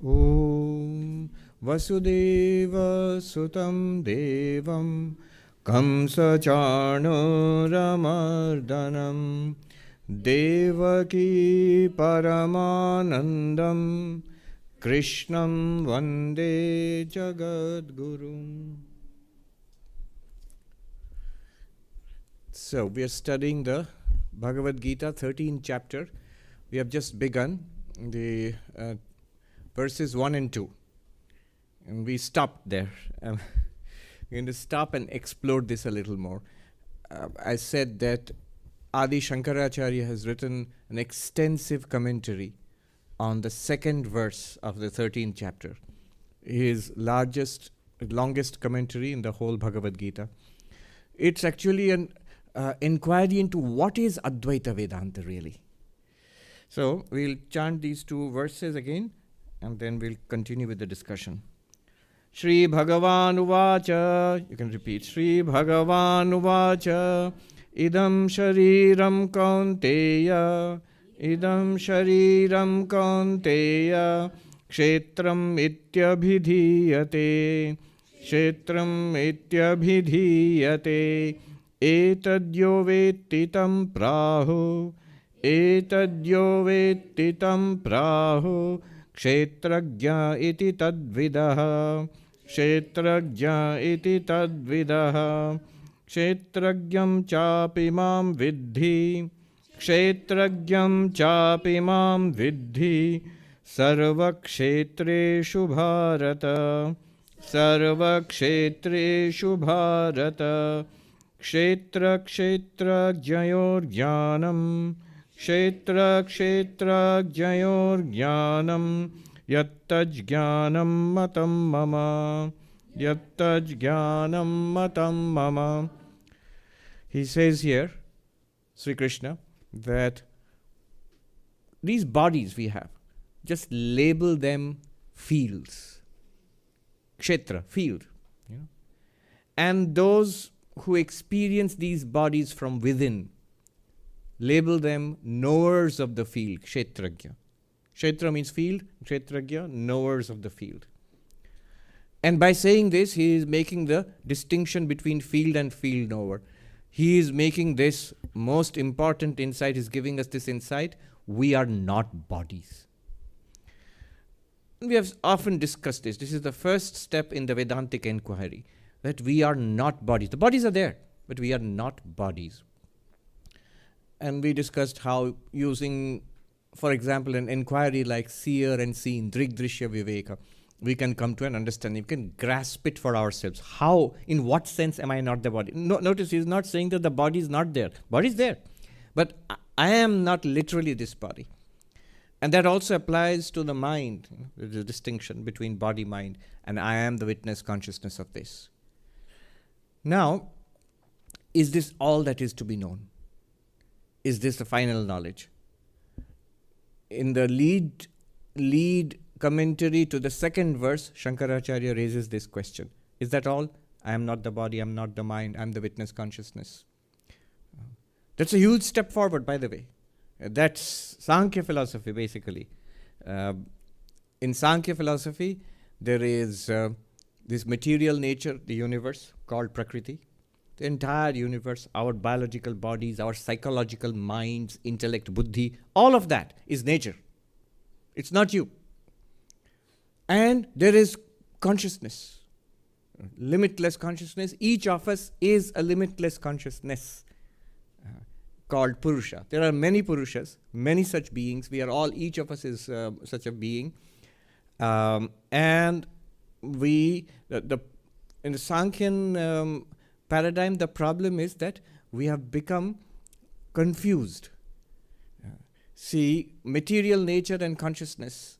Om Vasudeva Sutam Devam Kamsa-charno-ramardanam Devaki Paramanandam Krishnam Vande Jagadgurum. So, we are studying the Bhagavad Gita, 13th chapter. We have just begun the verses 1 and 2. And we stopped there. We're going to stop and explore this a little more. I said that Adi Shankaracharya has written an extensive commentary on the second verse of the 13th chapter. His longest commentary in the whole Bhagavad Gita. It's actually an inquiry into what is Advaita Vedanta really. So we'll chant these two verses again and then we'll continue with the discussion. Shri Bhagavan Uvacha, you can repeat, Shri Bhagavan Uvacha, Idam Shariram Kaunteya, Idam Shariram Kaunteya, Kshetram Ityabhidhiyate, Kshetram Ityabhidhiyate, Etadyo Vettitam Prahu, Etadyo Vettitam Prahu, Kshetra-jñaṁ iti tadvidaha, Kshetra-jñaṁ iti tadvidaha, Kshetra-jñaṁ chāpi mām viddhi, Kshetra-jñaṁ chāpi mām viddhi, sarva-kṣhetreṣhu bhārata, sarva-kṣhetreṣhu bhārata, kṣhetra-kṣhetrajñayor jñānaṁ, kṣhetra-kṣhetrajñayor jñānaṁ, yatta-jñānaṁ mataṁ mama, yatta-jñānaṁ mataṁ mama. He says here, Sri Krishna, that these bodies we have, just label them fields. Kshetra, field. You know? And those who experience these bodies from within, label them knowers of the field, kṣhetrajña. Kshetra means field, kṣhetrajña, knowers of the field. And by saying this, he is making the distinction between field and field knower. He is making this most important insight, is giving us this insight, we are not bodies. We have often discussed this. This is the first step in the Vedantic inquiry, that we are not bodies. The bodies are there, but we are not bodies. And we discussed how using, for example, an inquiry like seer and seen, drigdrishya viveka, we can come to an understanding. We can grasp it for ourselves. How, in what sense am I not the body? Notice he is not saying that the body is not there. Body is there. But I am not literally this body. And that also applies to the mind. There's a distinction between body, mind, and I am the witness consciousness of this. Now, is this all that is to be known? Is this the final knowledge? In the lead commentary to the second verse, Shankaracharya raises this question. Is that all? I am not the body, I am not the mind, I am the witness consciousness. That's a huge step forward, by the way. That's Sankhya philosophy, basically. In Sankhya philosophy, there is this material nature, the universe, called Prakriti. The entire universe, our biological bodies, our psychological minds, intellect, buddhi, all of that is nature. It's not you. And there is consciousness, limitless consciousness. Each of us is a limitless consciousness called Purusha. There are many Purushas, many such beings. We are all, each of us is such a being. And we, in the Sankhyan paradigm, the problem is that we have become confused. See, material nature and consciousness,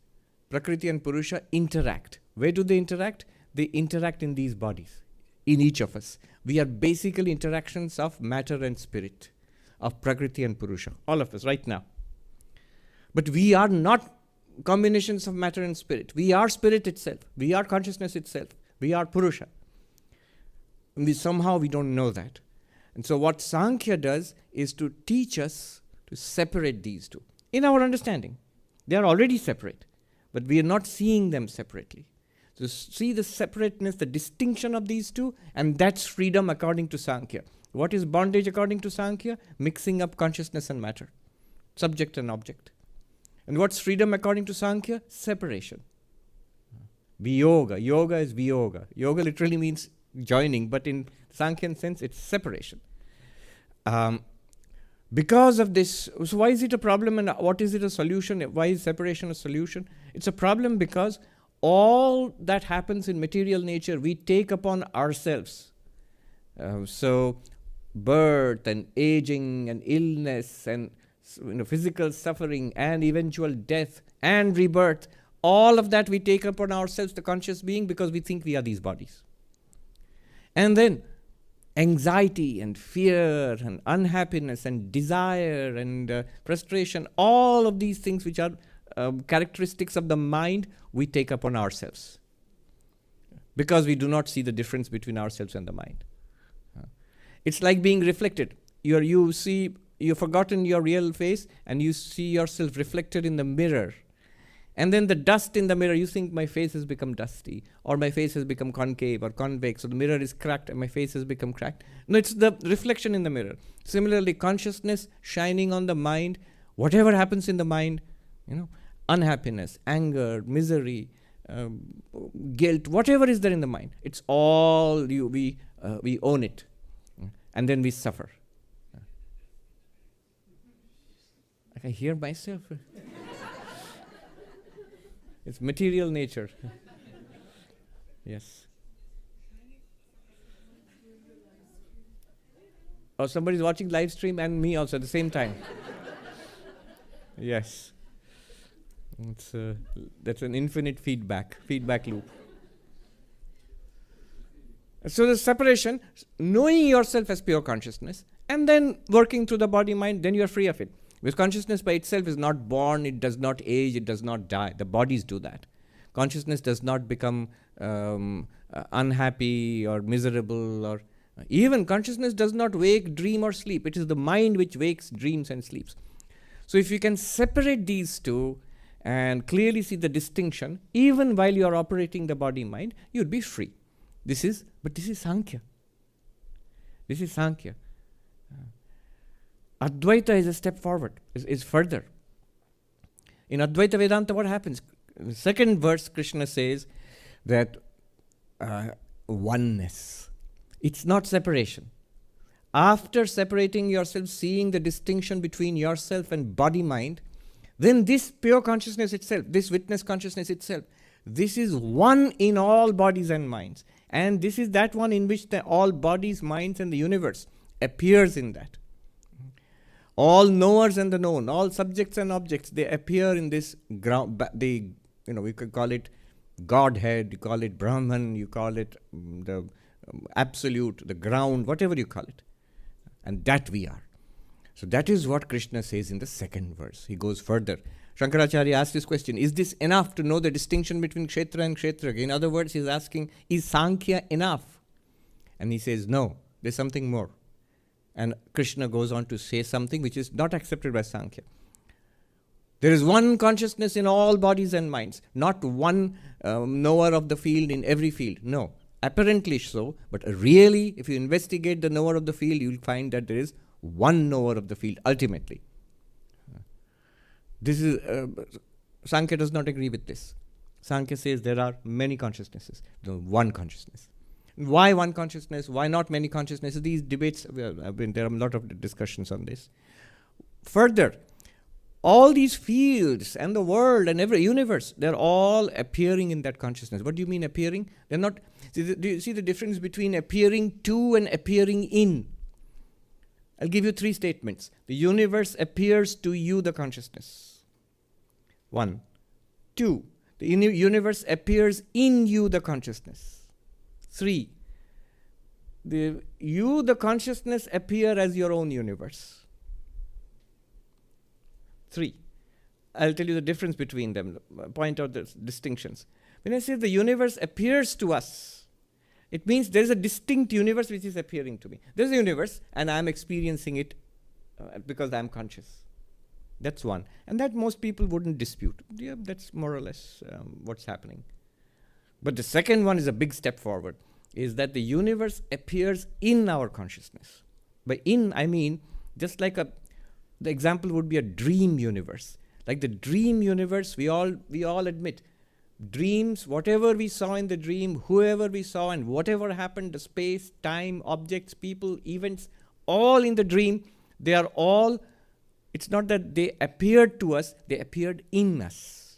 Prakriti and Purusha, interact. Where do they interact? They interact in these bodies, in each of us. We are basically interactions of matter and spirit, of Prakriti and Purusha, all of us right now. But we are not combinations of matter and spirit. We are spirit itself. We are consciousness itself. We are Purusha. And somehow we don't know that. And so what Sankhya does is to teach us to separate these two. In our understanding, they are already separate. but we are not seeing them separately. So see the separateness, the distinction of these two, and that's freedom according to Sankhya. What is bondage according to Sankhya? Mixing up consciousness and matter, subject and object. And what's freedom according to Sankhya? Separation. Viyoga. Yoga is viyoga. Yoga literally means joining, but in Sankhyan sense, it's separation. Because of this, so why is it a problem and what is it a solution? Why is separation a solution? It's a problem because all that happens in material nature, we take upon ourselves. So birth and aging and illness and physical suffering and eventual death and rebirth, all of that we take upon ourselves, the conscious being, because we think we are these bodies. And then anxiety and fear and unhappiness and desire and frustration, all of these things which are characteristics of the mind, we take upon ourselves because we do not see the difference between ourselves and the mind. It's like being reflected. You've forgotten your real face and you see yourself reflected in the mirror. And then the dust in the mirror, you think my face has become dusty, or my face has become concave or convex, so the mirror is cracked and my face has become cracked. No, it's the reflection in the mirror. Similarly, consciousness shining on the mind, whatever happens in the mind, unhappiness, anger, misery, guilt, whatever is there in the mind, it's all we own it, and then we suffer. I can hear myself. It's material nature. Yes. Or somebody's watching live stream and me also at the same time. Yes. That's an infinite feedback loop. So the separation, knowing yourself as pure consciousness, and then working through the body-mind, then you're free of it. Because consciousness by itself is not born, it does not age, it does not die. The bodies do that. Consciousness does not become unhappy or miserable, or even consciousness does not wake, dream, or sleep. It is the mind which wakes, dreams, and sleeps. So if you can separate these two and clearly see the distinction, even while you are operating the body-mind, you'd be free. But this is Sankhya. This is Sankhya. Advaita is a step forward, is further. In Advaita Vedanta, what happens? In the second verse, Krishna says that oneness. It's not separation. After separating yourself, seeing the distinction between yourself and body-mind, then this pure consciousness itself, this witness consciousness itself, this is one in all bodies and minds. And this is that one in which all bodies, minds, and the universe appears in that. All knowers and the known, all subjects and objects, they appear in this ground. We could call it Godhead, you call it Brahman, you call it the absolute, the ground, whatever you call it. And that we are. So that is what Krishna says in the second verse. He goes further. Shankaracharya asked this question, is this enough to know the distinction between Ksetra and Ksetrajna? In other words, he's asking, is Sankhya enough? And he says, no, there's something more. And Krishna goes on to say something which is not accepted by Sankhya. There is one consciousness in all bodies and minds, not one knower of the field in every field. No, apparently so, but really, if you investigate the knower of the field, you will find that there is one knower of the field ultimately. This is Sankhya does not agree with this. Sankhya says there are many consciousnesses, one consciousness. Why one consciousness? Why not many consciousnesses? These debates, there are a lot of discussions on this. Further, all these fields and the world and every universe, they're all appearing in that consciousness. What do you mean appearing? They're not. Do you see the difference between appearing to and appearing in? I'll give you 3 statements. The universe appears to you, the consciousness. 1. 2. The universe appears in you, the consciousness. 3. The consciousness appear as your own universe. 3. I'll tell you the difference between them, point out the distinctions. When I say the universe appears to us, it means there is a distinct universe which is appearing to me. There is a universe and I am experiencing it because I am conscious. That's one. And that most people wouldn't dispute. Yeah, that's more or less what's happening. But the second one is a big step forward, is that the universe appears in our consciousness. By in, I mean, just like the example would be a dream universe. Like the dream universe, we all admit, dreams, whatever we saw in the dream, whoever we saw and whatever happened, the space, time, objects, people, events, all in the dream, they are all, it's not that they appeared to us, they appeared in us.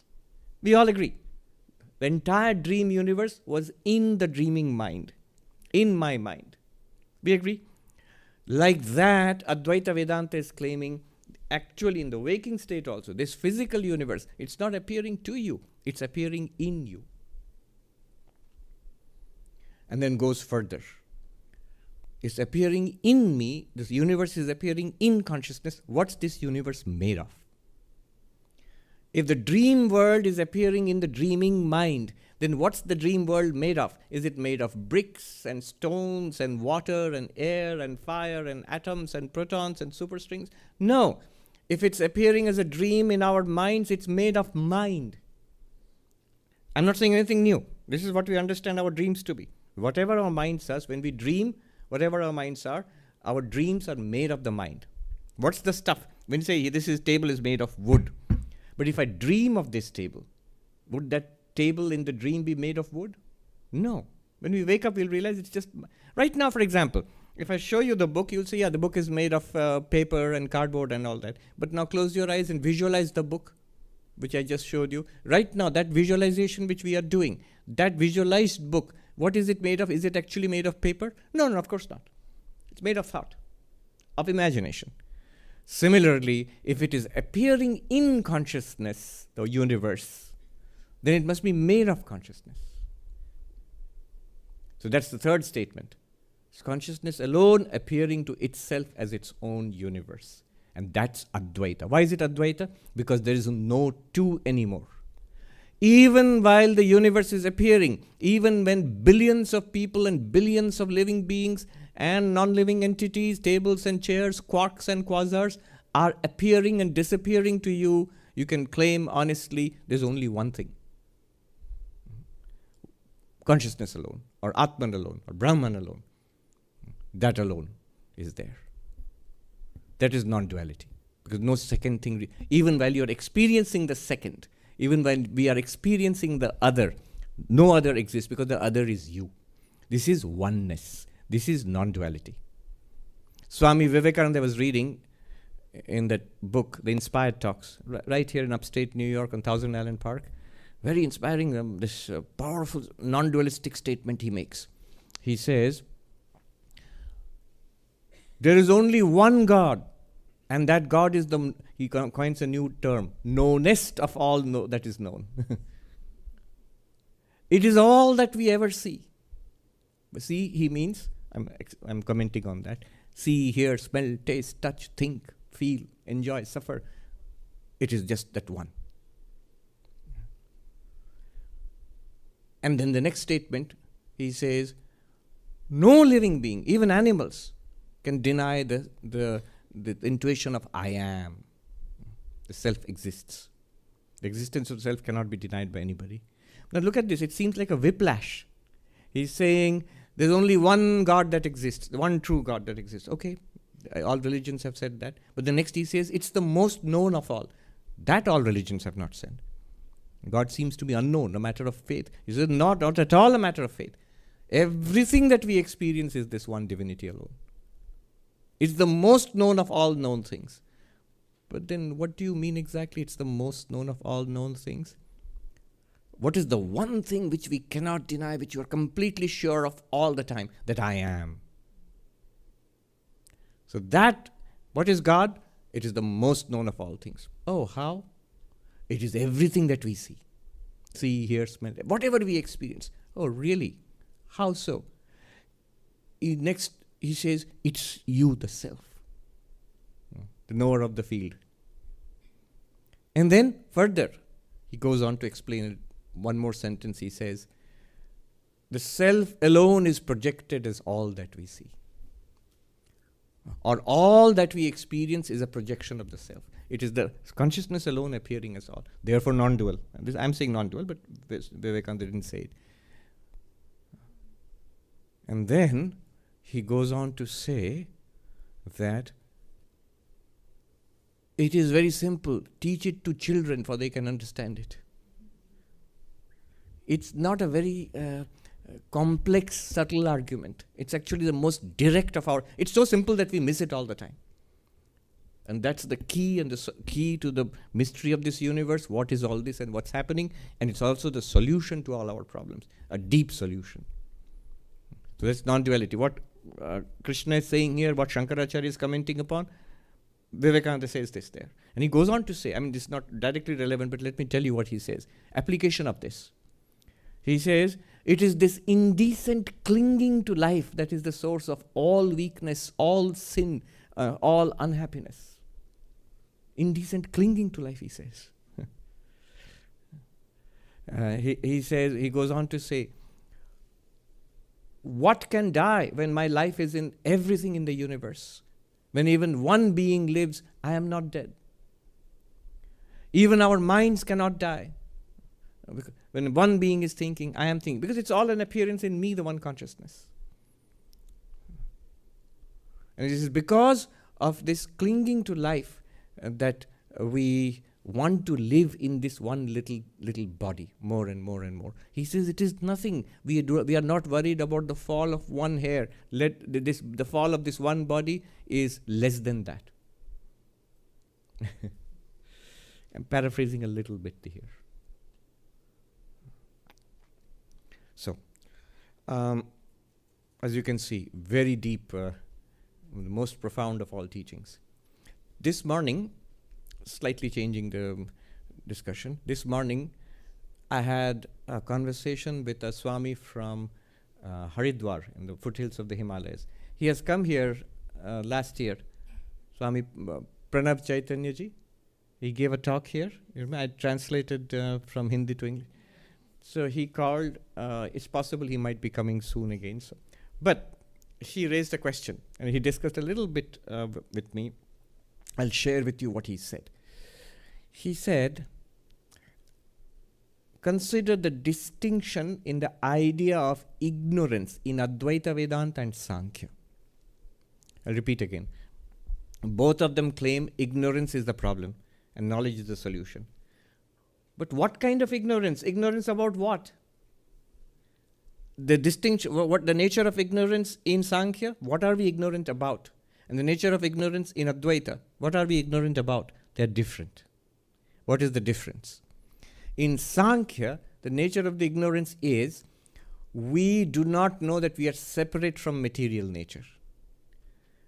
We all agree. The entire dream universe was in the dreaming mind, in my mind. We agree? Like that, Advaita Vedanta is claiming, actually in the waking state also, this physical universe, it's not appearing to you, it's appearing in you. And then goes further. It's appearing in me, this universe is appearing in consciousness. What's this universe made of? If the dream world is appearing in the dreaming mind, then what's the dream world made of? Is it made of bricks and stones and water and air and fire and atoms and protons and superstrings? No. If it's appearing as a dream in our minds, it's made of mind. I'm not saying anything new. This is what we understand our dreams to be. Whatever our mind says, when we dream, whatever our minds are, our dreams are made of the mind. What's the stuff? When you say this table is made of wood, but if I dream of this table, would that table in the dream be made of wood? No. When we wake up, we'll realize it's just... Right now, for example, if I show you the book, you'll say, yeah, the book is made of paper and cardboard and all that. But now close your eyes and visualize the book, which I just showed you. Right now, that visualization which we are doing, that visualized book, what is it made of? Is it actually made of paper? No, of course not. It's made of thought, of imagination. Similarly, if it is appearing in consciousness, the universe, then it must be made of consciousness. So that's the third statement. It's consciousness alone appearing to itself as its own universe. And that's Advaita. Why is it Advaita? Because there is no two anymore. Even while the universe is appearing, even when billions of people and billions of living beings and non-living entities, tables and chairs, quarks and quasars are appearing and disappearing to you, you can claim honestly there's only one thing. Consciousness alone, or Atman alone, or Brahman alone. That alone is there. That is non-duality. Because no second thing, even while you're experiencing the second, even when we are experiencing the other, no other exists because the other is you. This is oneness. This is non-duality. Swami Vivekananda was reading in that book, The Inspired Talks, right here in upstate New York on Thousand Island Park. Very inspiring, this powerful non-dualistic statement he makes. He says, there is only one God, and that God is he coins a new term, knownest of all that is known. It is all that we ever see. But see, he means, I'm commenting on that, see, hear, smell, taste, touch, think, feel, enjoy, suffer. It is just that one. And then the next statement, he says, no living being, even animals, can deny the intuition of I am. The self exists. The existence of self cannot be denied by anybody. Now look at this, it seems like a whiplash. He's saying there's only one God that exists, one true God that exists. Okay, all religions have said that. But the next he says it's the most known of all. That all religions have not said. God seems to be unknown, a matter of faith. He says not at all a matter of faith. Everything that we experience is this one divinity alone. It's the most known of all known things. But then what do you mean exactly? It's the most known of all known things. What is the one thing which we cannot deny, which you are completely sure of all the time? That I am. So that, what is God? It is the most known of all things. Oh, how? It is everything that we see. See, hear, smell, whatever we experience. Oh, really? How so? Next, he says, it's you, the self, the knower of the field. And then further, he goes on to explain it. One more sentence, he says, the self alone is projected as all that we see. or all that we experience is a projection of the self. It is the consciousness alone appearing as all. Therefore non-dual. I'm saying non-dual, but Vivekananda didn't say it. And then he goes on to say that it is very simple. Teach it to children for they can understand it. It's not a very complex, subtle argument. It's actually the most direct of our... It's so simple that we miss it all the time. And that's the key and the key to the mystery of this universe. What is all this and what's happening? And it's also the solution to all our problems. A deep solution. So that's non-duality. What Krishna is saying here, what Shankaracharya is commenting upon, Vivekananda says this there. And he goes on to say, this is not directly relevant, but let me tell you what he says. Application of this. He says, it is this indecent clinging to life that is the source of all weakness, all sin, all unhappiness. Indecent clinging to life, he says. He goes on to say, what can die when my life is in everything in the universe? When even one being lives, I am not dead. Even our minds cannot die. When one being is thinking, I am thinking. Because it's all an appearance in me, the one consciousness. And this is because of this clinging to life that we want to live in this one little body more and more and more. He says it is nothing. We are not worried about the fall of one hair. The fall of this one body is less than that. I'm paraphrasing a little bit here. So, as you can see, very deep, the most profound of all teachings. This morning, slightly changing the discussion, this morning I had a conversation with a Swami from Haridwar in the foothills of the Himalayas. He has come here last year, Swami Pranav Chaitanya ji. He gave a talk here. I translated from Hindi to English. So he called, it's possible he might be coming soon again. But he raised a question and he discussed a little bit with me. I'll share with you what he said. He said, consider the distinction in the idea of ignorance in Advaita Vedanta and Sankhya. I'll repeat again. Both of them claim ignorance is the problem and knowledge is the solution. But what kind of ignorance? Ignorance about what? The distinction, what the nature of ignorance in Sankhya? What are we ignorant about? And the nature of ignorance in Advaita, what are we ignorant about? They're different. What is the difference? In Sankhya, the nature of the ignorance is we do not know that we are separate from material nature.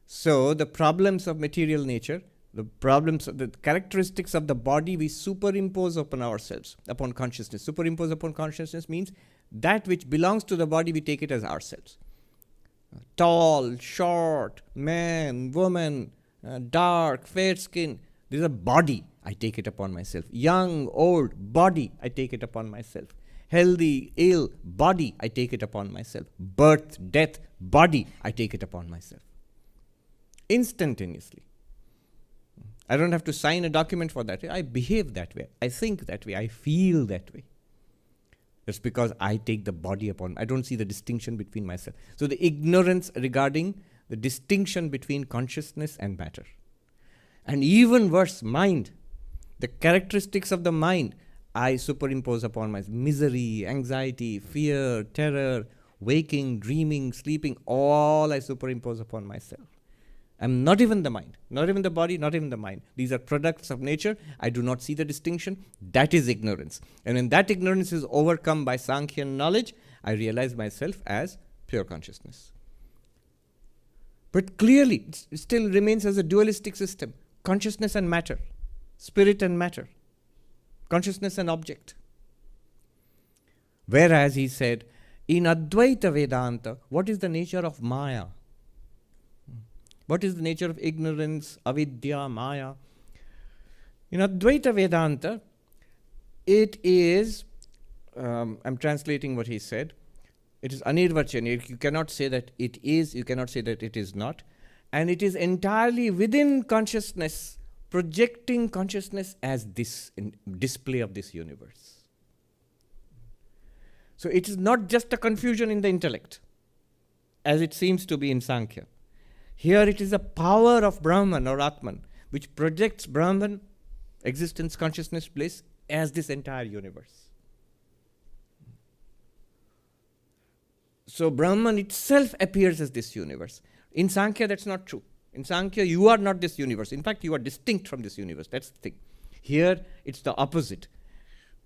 So the problems of material nature, the characteristics of the body we superimpose upon ourselves, upon consciousness. Superimpose upon consciousness means that which belongs to the body, we take it as ourselves. Tall, short, man, woman, dark, fair skin. This is a body. I take it upon myself. Young, old, body. I take it upon myself. Healthy, ill, body. I take it upon myself. Birth, death, body. I take it upon myself. Instantaneously. I don't have to sign a document for that. I behave that way. I think that way. I feel that way. That's because I take the body upon. I don't see the distinction between myself. So the ignorance regarding the distinction between consciousness and matter. And even worse, mind. The characteristics of the mind, I superimpose upon myself. Misery, anxiety, fear, terror, waking, dreaming, sleeping, all I superimpose upon myself. I'm not even the mind, not even the body, not even the mind. These are products of nature. I do not see the distinction. That is ignorance. And when that ignorance is overcome by Sankhyan knowledge, I realize myself as pure consciousness. But clearly, it still remains as a dualistic system. Consciousness and matter, spirit and matter, consciousness and object. Whereas he said, in Advaita Vedanta, what is the nature of Maya? What is the nature of ignorance, avidya, Maya? In Advaita Vedanta, it is, I'm translating what he said, it is anirvachaniya. You cannot say that it is, you cannot say that it is not. And it is entirely within consciousness, projecting consciousness as this display of this universe. So it is not just a confusion in the intellect, as it seems to be in Sankhya. Here it is a power of Brahman or Atman, which projects Brahman, existence, consciousness, bliss, as this entire universe. So Brahman itself appears as this universe. In Sankhya, that's not true. In Sankhya, you are not this universe. In fact, you are distinct from this universe. That's the thing. Here, it's the opposite.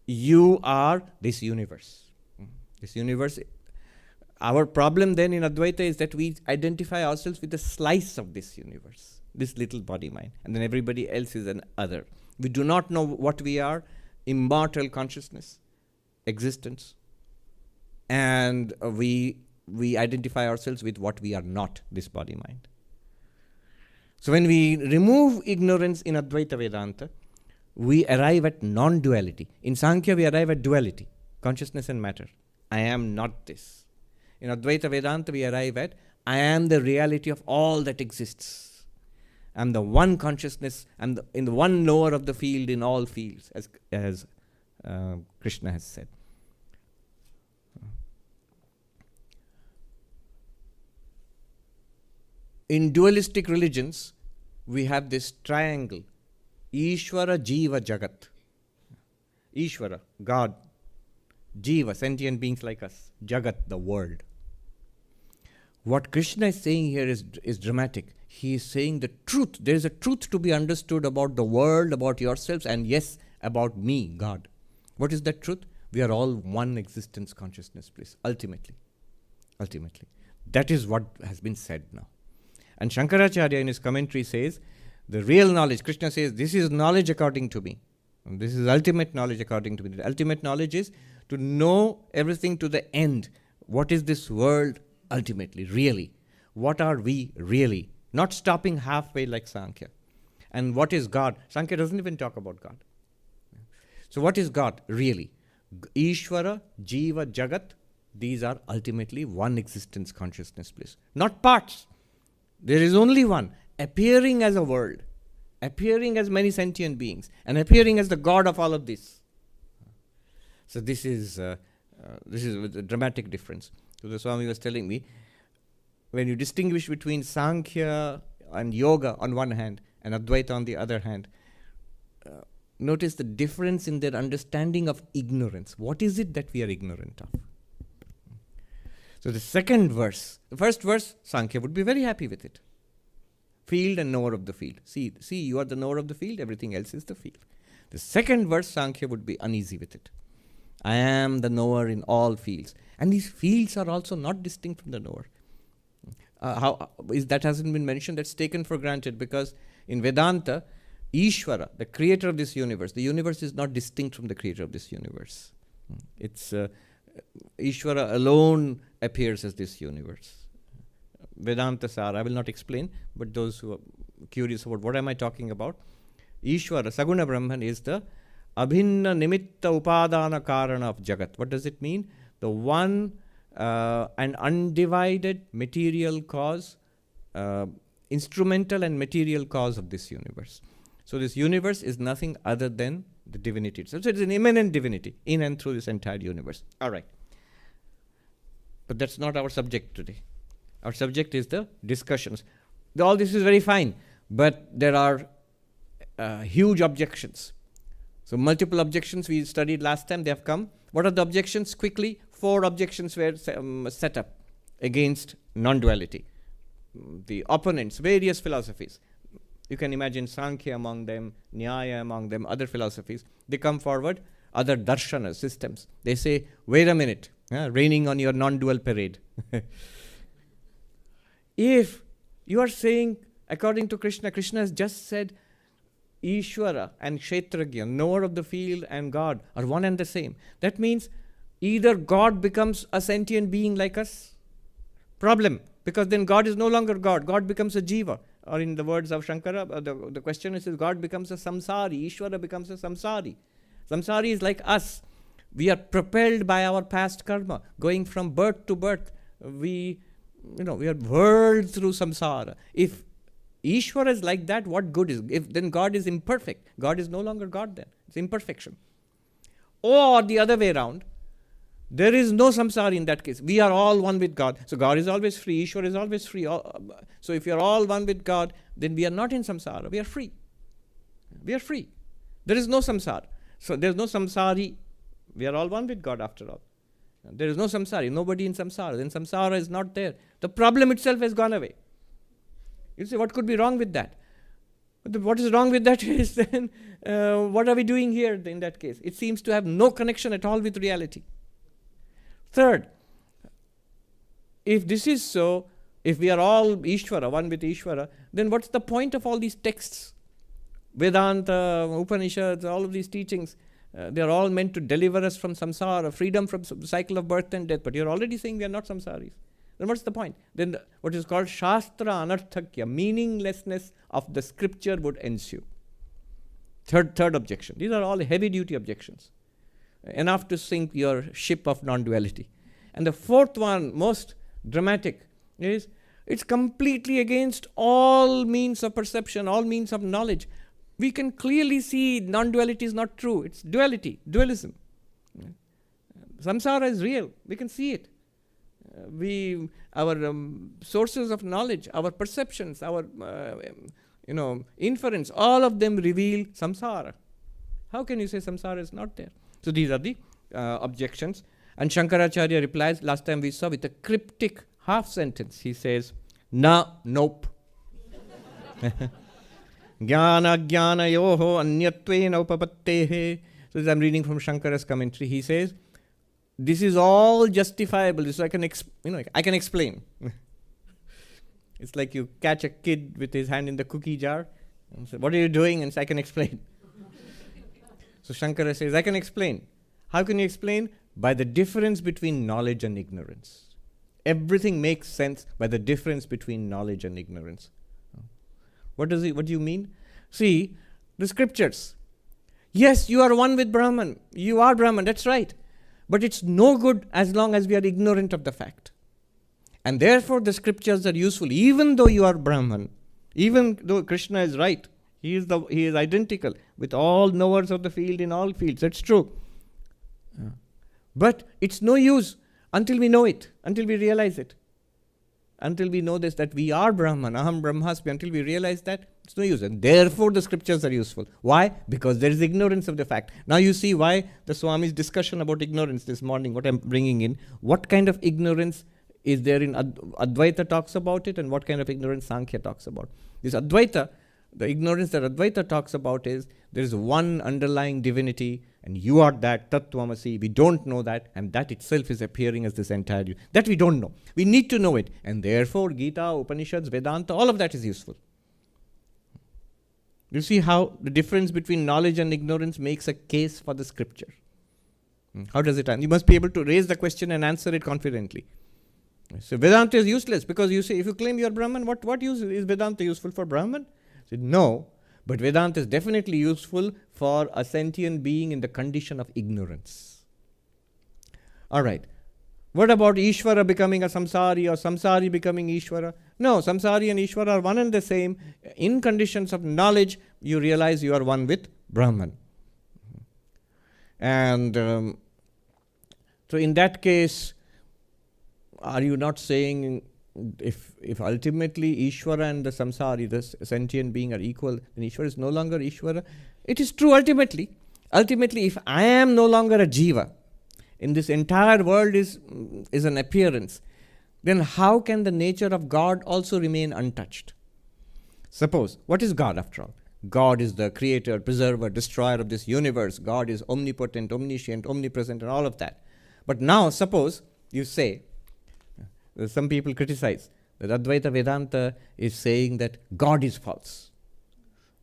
You are this universe. This universe. Our problem then in Advaita is that we identify ourselves with a slice of this universe, this little body-mind, and then everybody else is an other. We do not know what we are, immortal consciousness, existence, and we identify ourselves with what we are not, this body-mind. So when we remove ignorance in Advaita Vedanta, we arrive at non-duality. In Sankhya, we arrive at duality, consciousness and matter. I am not this. In Advaita Vedanta, we arrive at I am the reality of all that exists. I am the one consciousness, I am in the one knower of the field in all fields, as Krishna has said. In dualistic religions, we have this triangle, Ishvara, Jiva, Jagat. Ishvara, God. Jiva, sentient beings like us. Jagat, the world. What Krishna is saying here is dramatic. He is saying the truth. There is a truth to be understood about the world, about yourselves, and yes, about me, God. What is that truth? We are all one existence, consciousness, bliss. Ultimately. That is what has been said now. And Shankaracharya in his commentary says, the real knowledge, Krishna says, this is knowledge according to me. And this is ultimate knowledge according to me. The ultimate knowledge is to know everything to the end. What is this world ultimately, really? What are we really? Not stopping halfway like Sankhya. And what is God? Sankhya doesn't even talk about God. So what is God really? Ishvara, Jiva, Jagat, these are ultimately one existence, consciousness, bliss. Not parts. There is only one, appearing as a world, appearing as many sentient beings, and appearing as the God of all of this. So this is a dramatic difference. So the Swami was telling me, when you distinguish between Sankhya and Yoga on one hand, and Advaita on the other hand, notice the difference in their understanding of ignorance. What is it that we are ignorant of? So the second verse, the first verse, Sankhya would be very happy with it. Field and knower of the field. See, you are the knower of the field, everything else is the field. The second verse, Sankhya would be uneasy with it. I am the knower in all fields. And these fields are also not distinct from the knower. That hasn't been mentioned, that's taken for granted, because in Vedanta, Ishvara, the creator of this universe, the universe is not distinct from the creator of this universe. It's Ishvara alone appears as this universe. Vedanta Sara, I will not explain, but those who are curious about what am I talking about, Ishvara, Saguna Brahman, is the Abhinna Nimitta Upadana Karana of Jagat. What does it mean? The one and undivided material cause, instrumental and material cause of this universe. So this universe is nothing other than the divinity itself. So it's an immanent divinity in and through this entire universe. All right. But that's not our subject today. Our subject is the discussions. All this is very fine, but there are huge objections. So multiple objections we studied last time, they have come. What are the objections? Quickly, 4 objections were set up against non-duality. The opponents, various philosophies. You can imagine Sankhya among them, Nyaya among them, other philosophies. They come forward, other darshana systems. They say, wait a minute, raining on your non-dual parade. If you are saying, according to Krishna, Krishna has just said, Ishvara and kṣhetra-jñaṁ, knower of the field and God, are one and the same. That means either God becomes a sentient being like us, problem, because then God is no longer God. God becomes a jiva. Or in the words of Shankara, the question is God becomes a samsari, Ishvara becomes a samsari. Samsari is like us. We are propelled by our past karma, going from birth to birth. We are whirled through samsara. If Ishvara is like that, what good is? If then God is imperfect. God is no longer God then. It's imperfection. Or the other way around, there is no samsara in that case. We are all one with God. So God is always free. Ishvara is always free. So if you are all one with God, then we are not in samsara. We are free. We are free. There is no samsara. So there is no samsari. We are all one with God after all. There is no samsari. Nobody in samsara. Then samsara is not there. The problem itself has gone away. You say, what could be wrong with that? But what is wrong with that is then, what are we doing here in that case? It seems to have no connection at all with reality. Third, if this is so, if we are all Ishvara, one with Ishvara, then what's the point of all these texts? Vedanta, Upanishads, all of these teachings, they are all meant to deliver us from samsara, freedom from the cycle of birth and death. But you're already saying we are not samsaris. Then what's the point? Then what is called Shastra Anarthakya, meaninglessness of the scripture would ensue. Third objection. These are all heavy-duty objections. Enough to sink your ship of non-duality. And the fourth one, most dramatic, is it's completely against all means of perception, all means of knowledge. We can clearly see non-duality is not true. It's duality, dualism. Samsara is real. We can see it. Our sources of knowledge, our perceptions, our inference, all of them reveal samsara. How can you say samsara is not there? So these are the objections. And Shankaracharya replies, last time we saw, with a cryptic half sentence. He says, nope. Jnāna-jñānayoho anyattvena upapattehe. So I'm reading from Shankara's commentary. He says, this is all justifiable. So I can explain. It's like you catch a kid with his hand in the cookie jar and say, what are you doing? And say, I can explain. So Shankara says, I can explain. How can you explain? By the difference between knowledge and ignorance. Everything makes sense by the difference between knowledge and ignorance. What do you mean? See, the scriptures. Yes, you are one with Brahman. You are Brahman, that's right. But it's no good as long as we are ignorant of the fact. And therefore the scriptures are useful, even though you are Brahman, even though Krishna is right. He is identical with all knowers of the field in all fields. That's true. But it's no use until we know it, until we realize it. Until we know this, that we are Brahman, Aham Brahmasmi, until we realize that, it's no use. And therefore the scriptures are useful. Why? Because there is ignorance of the fact. Now you see why the Swami's discussion about ignorance this morning, what I'm bringing in, what kind of ignorance is there in Advaita talks about it, and what kind of ignorance Sankhya talks about. This Advaita, the ignorance that Advaita talks about is, there is one underlying divinity, and you are that, Tattvamasi. We don't know that, and that itself is appearing as this entire. That we don't know. We need to know it. And therefore, Gita, Upanishads, Vedanta, all of that is useful. You see how the difference between knowledge and ignorance makes a case for the scripture. How does it end? You must be able to raise the question and answer it confidently. So Vedanta is useless, because you say, if you claim you are Brahman, what use is Vedanta useful for Brahman? I said, no. But Vedanta is definitely useful for a sentient being in the condition of ignorance. Alright. What about Ishvara becoming a samsari or samsari becoming Ishvara? No, samsari and Ishvara are one and the same. In conditions of knowledge, you realize you are one with Brahman. And so in that case, are you not saying if ultimately Ishvara and the samsari, the sentient being, are equal, then Ishvara is no longer Ishvara? It is true ultimately. Ultimately, if I am no longer a jiva, in this entire world is an appearance, then how can the nature of God also remain untouched? Suppose, what is God after all? God is the creator, preserver, destroyer of this universe. God is omnipotent, omniscient, omnipresent, and all of that. But now, suppose you say, some people criticize that Advaita Vedanta is saying that God is false.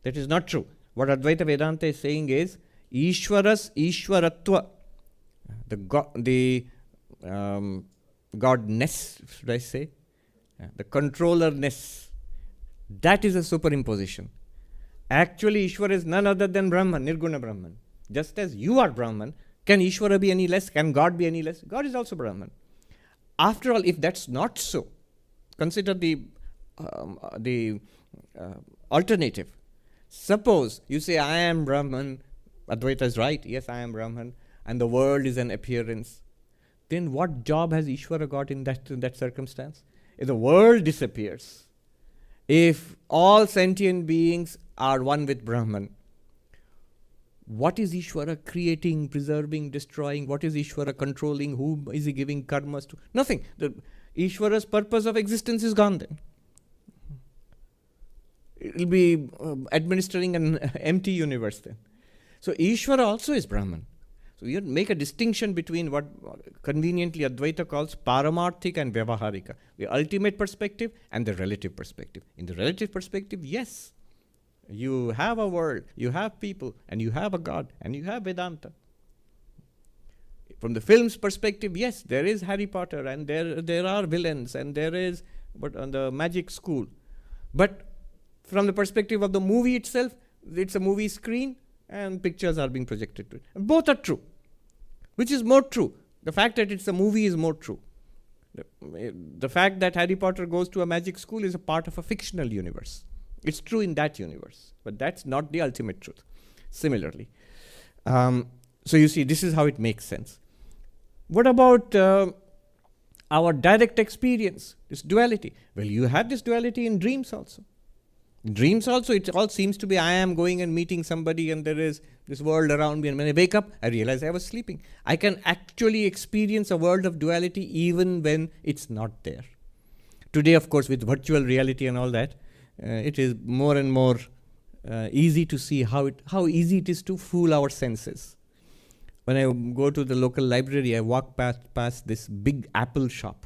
That is not true. What Advaita Vedanta is saying is Ishvaras Ishvaratva, the Godness, should I say, the controllerness, that is a superimposition. Actually, Ishvara is none other than Brahman, Nirguna Brahman. Just as you are Brahman, can Ishvara be any less? Can God be any less? God is also Brahman. After all, if that's not so, consider the alternative. Suppose you say, I am Brahman, Advaita is right, yes, I am Brahman, and the world is an appearance. Then what job has Ishvara got in that circumstance? If the world disappears, if all sentient beings are one with Brahman, what is Ishvara creating, preserving, destroying? What is Ishvara controlling? Who is he giving karmas to? Nothing. The Ishvara's purpose of existence is gone then. It will be administering an empty universe then. So Ishvara also is Brahman. So you make a distinction between what conveniently Advaita calls paramarthik and vyavaharika, the ultimate perspective and the relative perspective. In the relative perspective, yes, you have a world, you have people, and you have a God, and you have Vedanta. From the film's perspective, yes, there is Harry Potter, and there are villains, and there is the magic school. But from the perspective of the movie itself, it's a movie screen, and pictures are being projected to it. And both are true. Which is more true? The fact that it's a movie is more true. The fact that Harry Potter goes to a magic school is a part of a fictional universe. It's true in that universe, but that's not the ultimate truth. Similarly. So you see, this is how it makes sense. What about our direct experience, this duality? Well, you have this duality in dreams also. In dreams also, it all seems to be, I am going and meeting somebody and there is this world around me, and when I wake up, I realize I was sleeping. I can actually experience a world of duality even when it's not there. Today, of course, with virtual reality and all that, it is more and more easy to see how easy it is to fool our senses. When I go to the local library, I walk past this big Apple shop.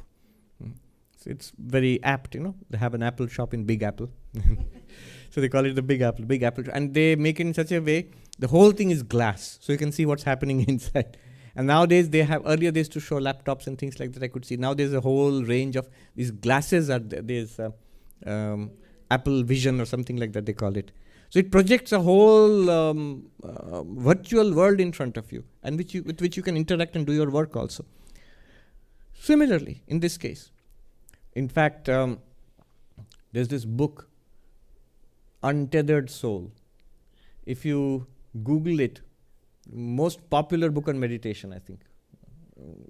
So it's very apt, they have an Apple shop in Big Apple. So they call it the Big Apple. And they make it in such a way, the whole thing is glass, so you can see what's happening inside. And nowadays earlier they used to show laptops and things like that I could see. Now there's a whole range of these glasses. There's Apple Vision or something like that they call it. So it projects a whole virtual world in front of you, and with which you can interact and do your work also. Similarly, in this case, in fact, there's this book, Untethered Soul. If you Google it, most popular book on meditation, I think,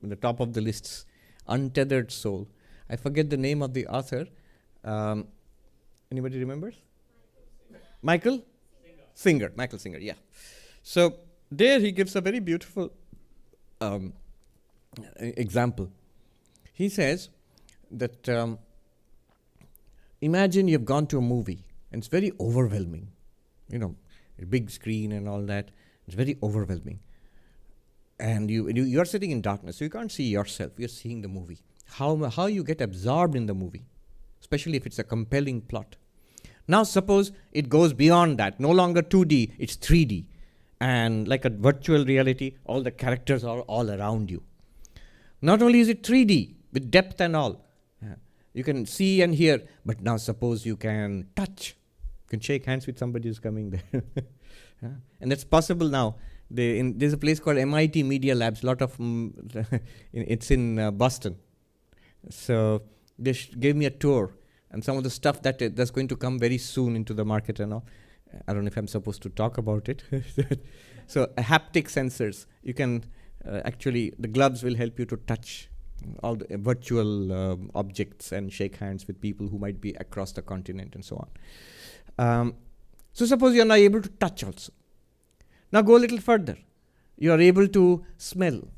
in the top of the lists, Untethered Soul. I forget the name of the author. Anybody remembers? Michael Singer. Michael Singer, yeah. So there he gives a very beautiful example. He says that imagine you've gone to a movie and it's very overwhelming. A big screen and all that. It's very overwhelming. And you're sitting in darkness, so you can't see yourself. You're seeing the movie. How you get absorbed in the movie, especially if it's a compelling plot. Now suppose it goes beyond that, no longer 2D, it's 3D. And like a virtual reality, all the characters are all around you. Not only is it 3D, with depth and all, you can see and hear, but now suppose you can touch. You can shake hands with somebody who's coming there. And that's possible now. There's a place called MIT Media Labs, it's in Boston. So they gave me a tour. And some of the stuff that's going to come very soon into the market and all. I don't know if I'm supposed to talk about it. So haptic sensors. You can actually, the gloves will help you to touch all the virtual objects and shake hands with people who might be across the continent and so on. So suppose you're not able to touch also. Now go a little further. You are able to smell.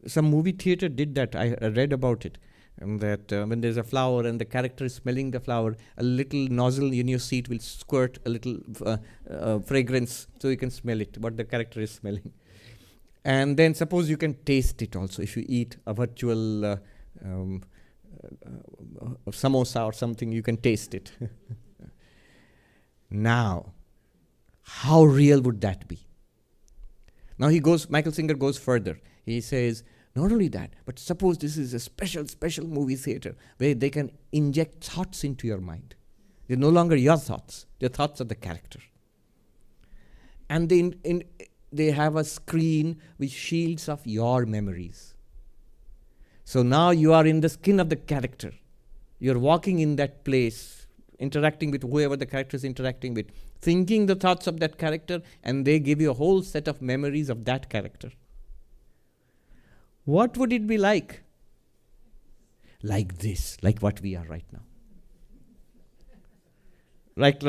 Some movie theater did that. I read about it. And that when there's a flower and the character is smelling the flower, a little nozzle in your seat will squirt a little fragrance so you can smell it, what the character is smelling. And then suppose you can taste it also. If you eat a virtual samosa or something, you can taste it. Now, how real would that be? Now Michael Singer goes further. He says, not only that, but suppose this is a special movie theater where they can inject thoughts into your mind. They're no longer your thoughts. They're thoughts of the character. And they have a screen which shields off your memories. So now you are in the skin of the character. You're walking in that place interacting with whoever the character is interacting with, thinking the thoughts of that character, and they give you a whole set of memories of that character. What would it be like? Like this, like what we are right now. What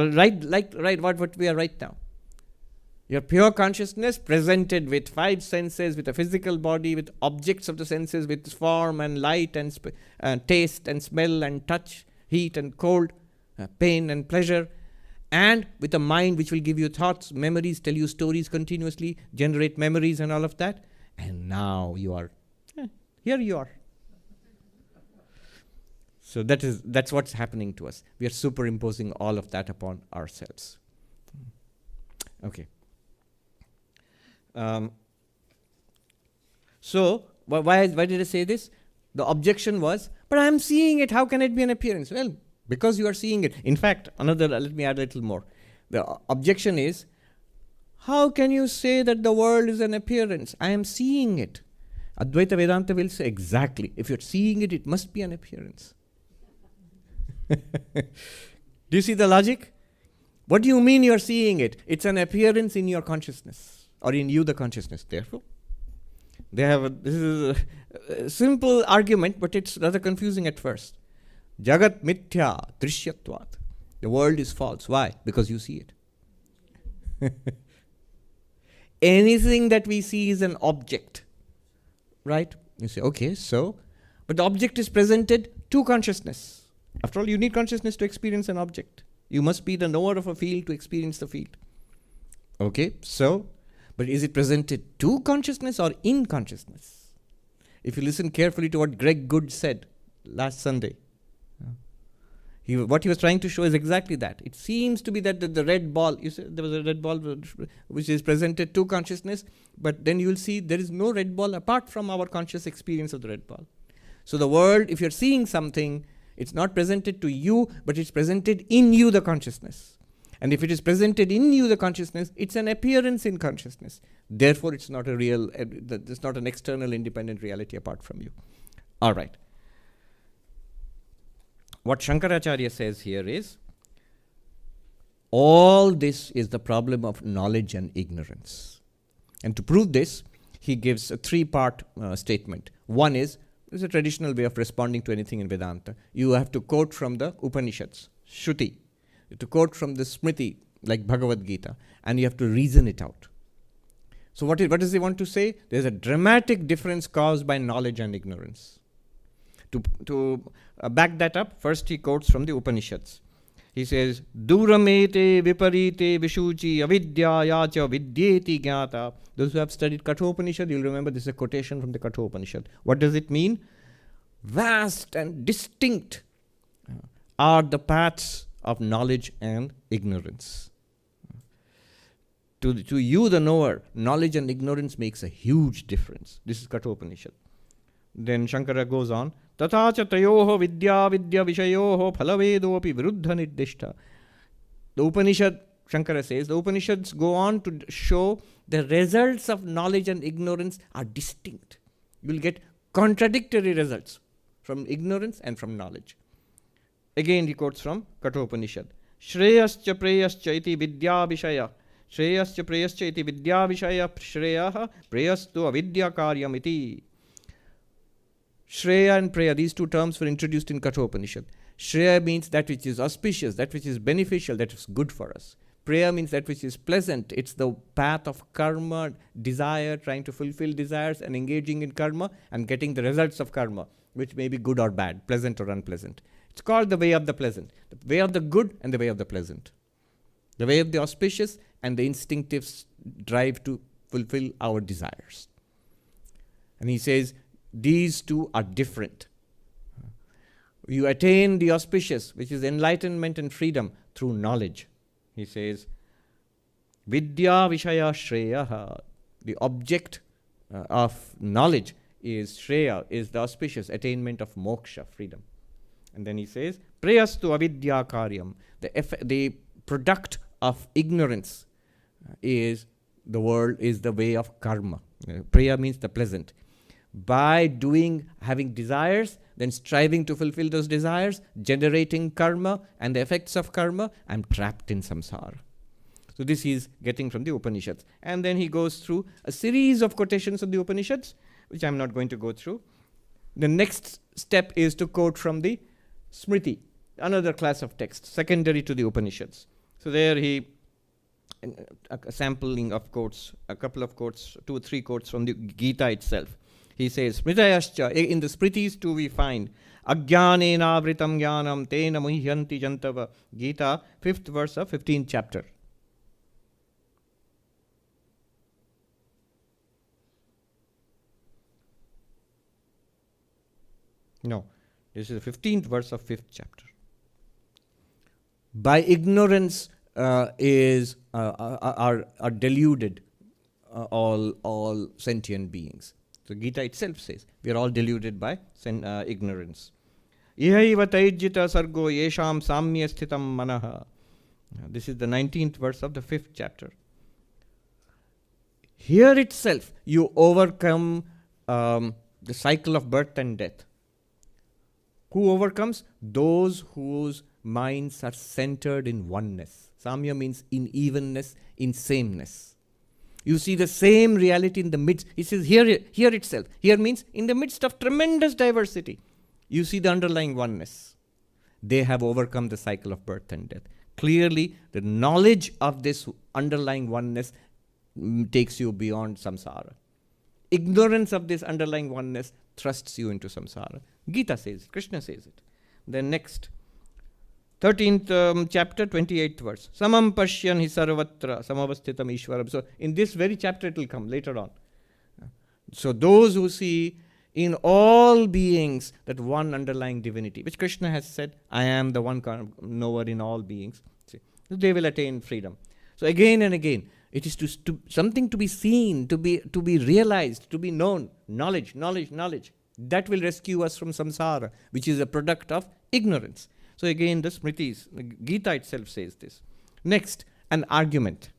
we are right now. Your pure consciousness presented with 5 senses, with a physical body, with objects of the senses, with form and light and taste and smell and touch, heat and cold, pain and pleasure, and with a mind which will give you thoughts, memories, tell you stories continuously, generate memories and all of that. And now you are, here you are. So that's what's happening to us. We are superimposing all of that upon ourselves. Okay. So why did I say this? The objection was, but I am seeing it. How can it be an appearance? Well, because you are seeing it. In fact, let me add a little more. The objection is, how can you say that the world is an appearance? I am seeing it. Advaita Vedanta will say, exactly. If you're seeing it, it must be an appearance. Do you see the logic? What do you mean you're seeing it? It's an appearance in your consciousness, or in you, the consciousness. Therefore, this is a simple argument, but it's rather confusing at first. Jagat mithya drishyatvat. The world is false. Why? Because you see it. Anything that we see is an object. Right? You say, okay, so, but the object is presented to consciousness. After all, you need consciousness to experience an object. You must be the knower of a field to experience the field. Okay, so, but is it presented to consciousness or in consciousness? If you listen carefully to what Greg Good said last Sunday, what he was trying to show is exactly that. It seems to be that the red ball, you said there was a red ball which is presented to consciousness, but then you will see there is no red ball apart from our conscious experience of the red ball. So the world, if you're seeing something, it's not presented to you, but it's presented in you, the consciousness. And if it is presented in you, the consciousness, it's an appearance in consciousness. Therefore, it's not a real, it's not an external independent reality apart from you. All right. What Shankaracharya says here is, all this is the problem of knowledge and ignorance. And to prove this, he gives a 3-part statement. One is, this is a traditional way of responding to anything in Vedanta. You have to quote from the Upanishads, Shruti. You have to quote from the Smriti, like Bhagavad Gita, and you have to reason it out. So what does he want to say? There's a dramatic difference caused by knowledge and ignorance. To back that up, first he quotes from the Upanishads. He says, Duramete viparite vishuchi avidyayacha vidyeti jnata. Those who have studied Kathopanishad, you'll remember this is a quotation from the Kathopanishad. What does it mean? Vast and distinct are the paths of knowledge and ignorance. To you, the knower, knowledge and ignorance makes a huge difference. This is Kathopanishad. Then Shankara goes on, Tathacha tayoho vidya vishayoho phalavedopi viruddha nirdishta. The Upanishad, Shankara says, the Upanishads go on to show the results of knowledge and ignorance are distinct. You will get contradictory results from ignorance and from knowledge. Again, he quotes from Kathopanishad. Shreyascha preyascha iti vidya vishaya. Shreyascha preyascha iti vidya vishaya shreyaha preyastu avidya karyam iti. Shreya and Preya, these 2 terms were introduced in Kathopanishad. Shreya means that which is auspicious, that which is beneficial, that is good for us. Preya means that which is pleasant. It's the path of karma, desire, trying to fulfill desires and engaging in karma and getting the results of karma, which may be good or bad, pleasant or unpleasant. It's called the way of the pleasant, the way of the good and the way of the pleasant. The way of the auspicious and the instinctive drive to fulfill our desires. And he says, these 2 are different. You attain the auspicious, which is enlightenment and freedom, through knowledge. He says, Vidya Vishaya Shreya. The object of knowledge is Shreya, is the auspicious attainment of moksha, freedom. And then he says, Preyastu avidya karyam. The product of ignorance is the world, is the way of karma. Preya means the pleasant. By having desires, then striving to fulfill those desires, generating karma and the effects of karma, I'm trapped in samsara. So this he is getting from the Upanishads. And then he goes through a series of quotations of the Upanishads, which I'm not going to go through. The next step is to quote from the Smriti, another class of text, secondary to the Upanishads. So there he, a sampling of quotes, a couple of quotes, 2 or 3 quotes from the Gita itself. He says, Smritayascha, in the Smritis too we find, Ajnanena vritam jnānaṁ tena muhyanti jantava. Gita, 5th verse of 15th chapter. No, this is the 15th verse of 5th chapter. By ignorance are deluded all sentient beings. So Gita itself says we are all deluded by ignorance. Ihaiva taijjita sargo yesham samya sthitam manaha. This is the 19th verse of the 5th chapter. Here itself you overcome the cycle of birth and death. Who overcomes? Those whose minds are centered in oneness. Samya means in evenness, in sameness. You see the same reality in the midst. He says here itself. Here means in the midst of tremendous diversity. You see the underlying oneness. They have overcome the cycle of birth and death. Clearly, the knowledge of this underlying oneness takes you beyond samsara. Ignorance of this underlying oneness thrusts you into samsara. Gita says it, Krishna says it. Then next, 13th chapter, 28th verse. Samam pashyan hi sarvatra samavasthitam ishwaram. So in this very chapter it will come later on. So those who see in all beings that one underlying divinity, which Krishna has said, I am the one knower in all beings, see, they will attain freedom. So again and again, it is to something to be seen, to be realized, to be known. Knowledge. That will rescue us from samsara, which is a product of ignorance. So again, the Smritis, the Gita itself says this. Next, an argument.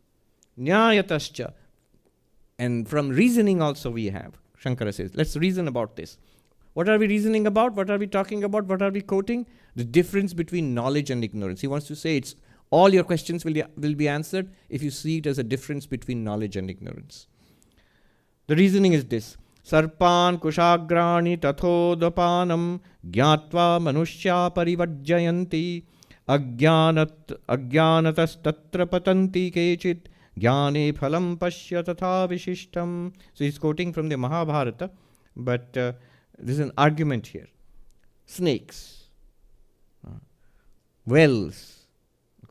Nyayatascha. And from reasoning also we have. Shankara says, let's reason about this. What are we reasoning about? What are we talking about? What are we quoting? The difference between knowledge and ignorance. He wants to say it's all your questions will be answered if you see it as a difference between knowledge and ignorance. The reasoning is this. Sarpan kushagrani tathodapanam gyatva manushya parivajjayanti ajnanatas tatra patanti kechit jnane phalam pasya tatha vishishtam. So he's quoting from the Mahabharata, but there's an argument here. Snakes, wells,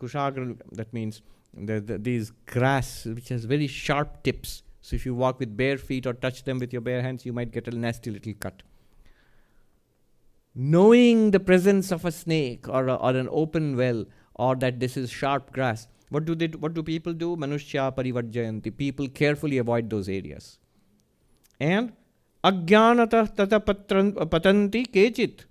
kushagra, that means these grass which has very sharp tips. So if you walk with bare feet or touch them with your bare hands, you might get a nasty little cut. Knowing the presence of a snake or an open well, or that this is sharp grass, what do people do? Manushya parivajjayanti. People carefully avoid those areas. And ajnanata tata patanti kechit.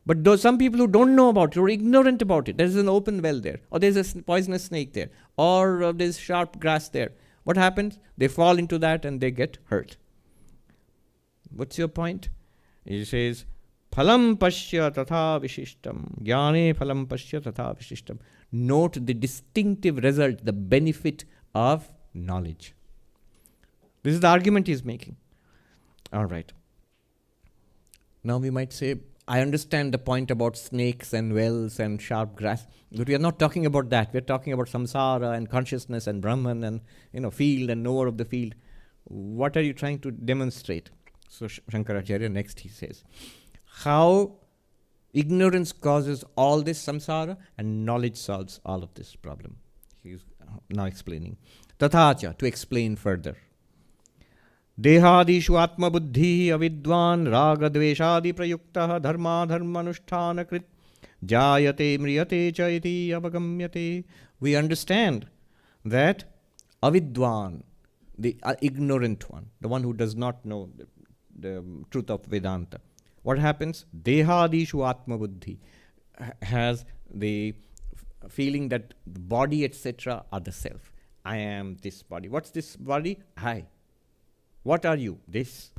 But those some people who don't know about it or ignorant about it, there's an open well there, or there's a poisonous snake there, or there's sharp grass there. What happens? They fall into that and they get hurt. What's your point? He says, phalam pasya tatha vishishtam. Jnane phalam pasya tatha vishishtam. Note the distinctive result, the benefit of knowledge. This is the argument he's making. All right. Now we might say, I understand the point about snakes and wells and sharp grass, but we are not talking about that. We are talking about samsara and consciousness and Brahman and field and knower of the field. What are you trying to demonstrate? So Shankaracharya next he says, how ignorance causes all this samsara and knowledge solves all of this problem. He is now explaining. Tathacha, to explain further. Dehadishu atma buddhi avidwan raga dveshadi prayukta dharma dharmanusthana krit jayate mriyate cha iti avagamyate. We understand that avidwan, the ignorant one, the one who does not know the truth of Vedanta, what happens? Dehadishu atma buddhi has the feeling that the body, etc., are the self. I am this body. What's this body? I. What are you? This.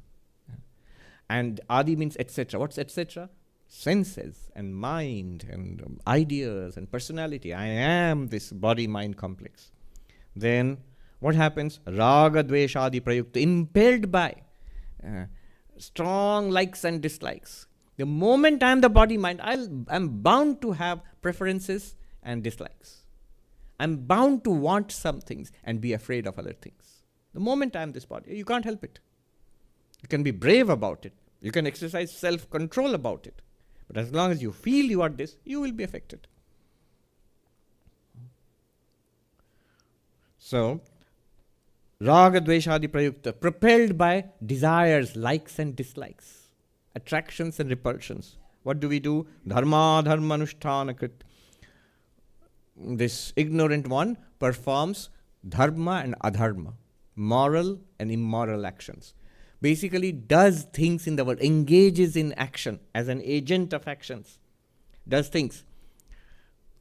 And adi means etc. What's etc.? Senses and mind and ideas and personality. I am this body-mind complex. Then what happens? Raga, dvesha, adi prayukta, impelled by strong likes and dislikes. The moment I am the body-mind, I'm bound to have preferences and dislikes. I'm bound to want some things and be afraid of other things. The moment I am this body, you can't help it. You can be brave about it. You can exercise self-control about it. But as long as you feel you are this, you will be affected. So, raga, dveshadi prayukta, propelled by desires, likes and dislikes, attractions and repulsions. What do we do? Dharma, dharma, anusthana krit. This ignorant one performs dharma and adharma, moral and immoral actions. Basically does things in the world, engages in action as an agent of actions, does things.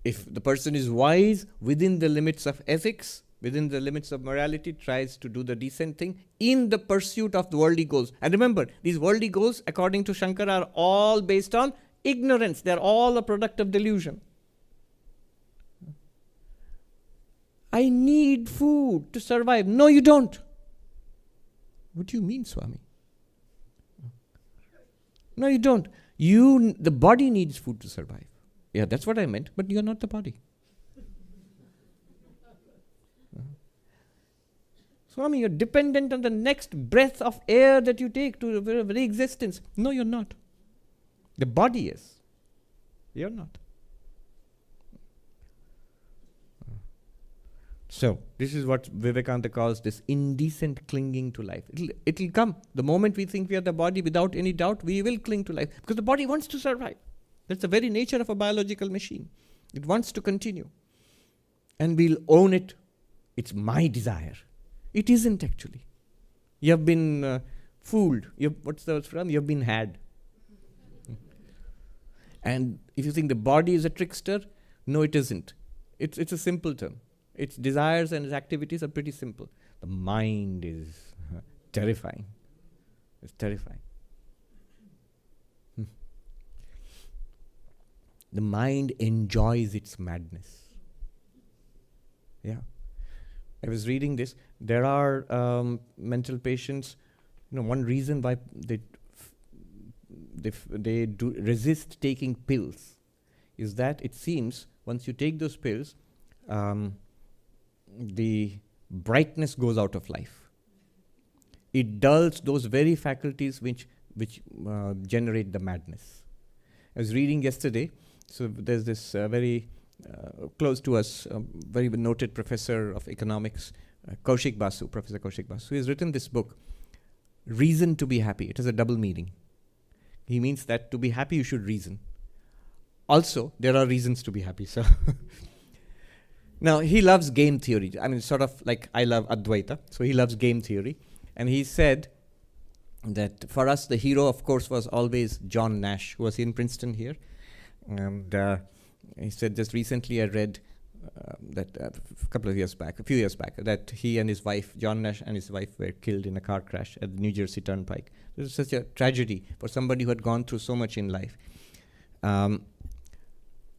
If the person is wise within the limits of ethics, within the limits of morality, tries to do the decent thing in the pursuit of the worldly goals. And remember, these worldly goals, according to Shankara, are all based on ignorance. They are all a product of delusion. I need food to survive. No, you don't. What do you mean, Swami? No, you don't. The body needs food to survive. Yeah, that's what I meant, but you're not the body. Swami, you're dependent on the next breath of air that you take to very existence. No, you're not. The body is. You're not. So, this is what Vivekananda calls this indecent clinging to life. It'll come. The moment we think we are the body, without any doubt, we will cling to life. Because the body wants to survive. That's the very nature of a biological machine. It wants to continue. And we'll own it. It's my desire. It isn't actually. You have been fooled. What's the word from? You have been had. And if you think the body is a trickster, no, it isn't. It's a simpleton. Its desires and its activities are pretty simple. The mind is terrifying. It's terrifying. The mind enjoys its madness. Yeah. I was reading this. There are mental patients, one reason why they do resist taking pills is that it seems once you take those pills, the brightness goes out of life. It dulls those very faculties which generate the madness. I was reading yesterday, so there's this very close to us, very noted professor of economics, Kaushik Basu, Professor Kaushik Basu, who has written this book, Reason to be Happy. It has a double meaning. He means that to be happy you should reason. Also, there are reasons to be happy. So now, he loves game theory. I mean, sort of like I love Advaita. So he loves game theory. And he said that for us, the hero, of course, was always John Nash, who was in Princeton here. And he said just recently I read that a few years back, that he and his wife, John Nash and his wife, were killed in a car crash at the New Jersey Turnpike. It was such a tragedy for somebody who had gone through so much in life.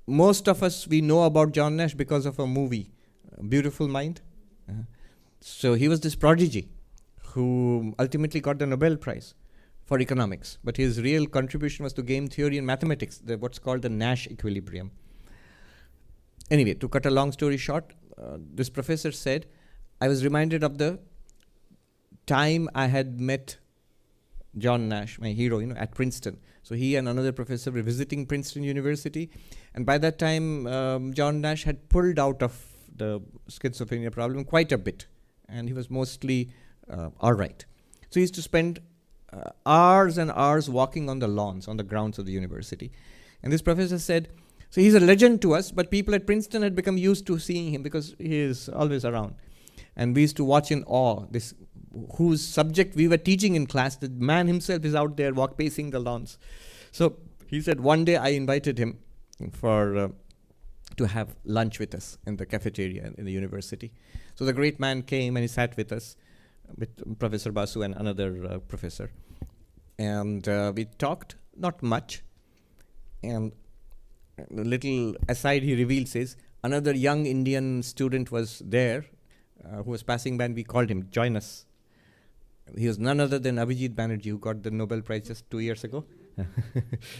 Most of us, we know about John Nash because of a movie, Beautiful Mind. So he was this prodigy who ultimately got the Nobel Prize for economics. But his real contribution was to game theory and mathematics, what's called the Nash equilibrium. Anyway, to cut a long story short, this professor said, I was reminded of the time I had met John Nash, my hero, at Princeton. So he and another professor were visiting Princeton University. And by that time, John Nash had pulled out of the schizophrenia problem quite a bit. And he was mostly all right. So he used to spend hours and hours walking on the lawns, on the grounds of the university. And this professor said, so he's a legend to us, but people at Princeton had become used to seeing him because he is always around. And we used to watch in awe, this whose subject we were teaching in class, the man himself is out there pacing the lawns. So he said one day I invited him to have lunch with us in the cafeteria in the university. So the great man came and he sat with us, with Professor Basu and another professor. And we talked, not much. And the little aside he reveals is, another young Indian student was there who was passing by, and we called him, join us. He was none other than Abhijit Banerjee, who got the Nobel Prize just 2 years ago.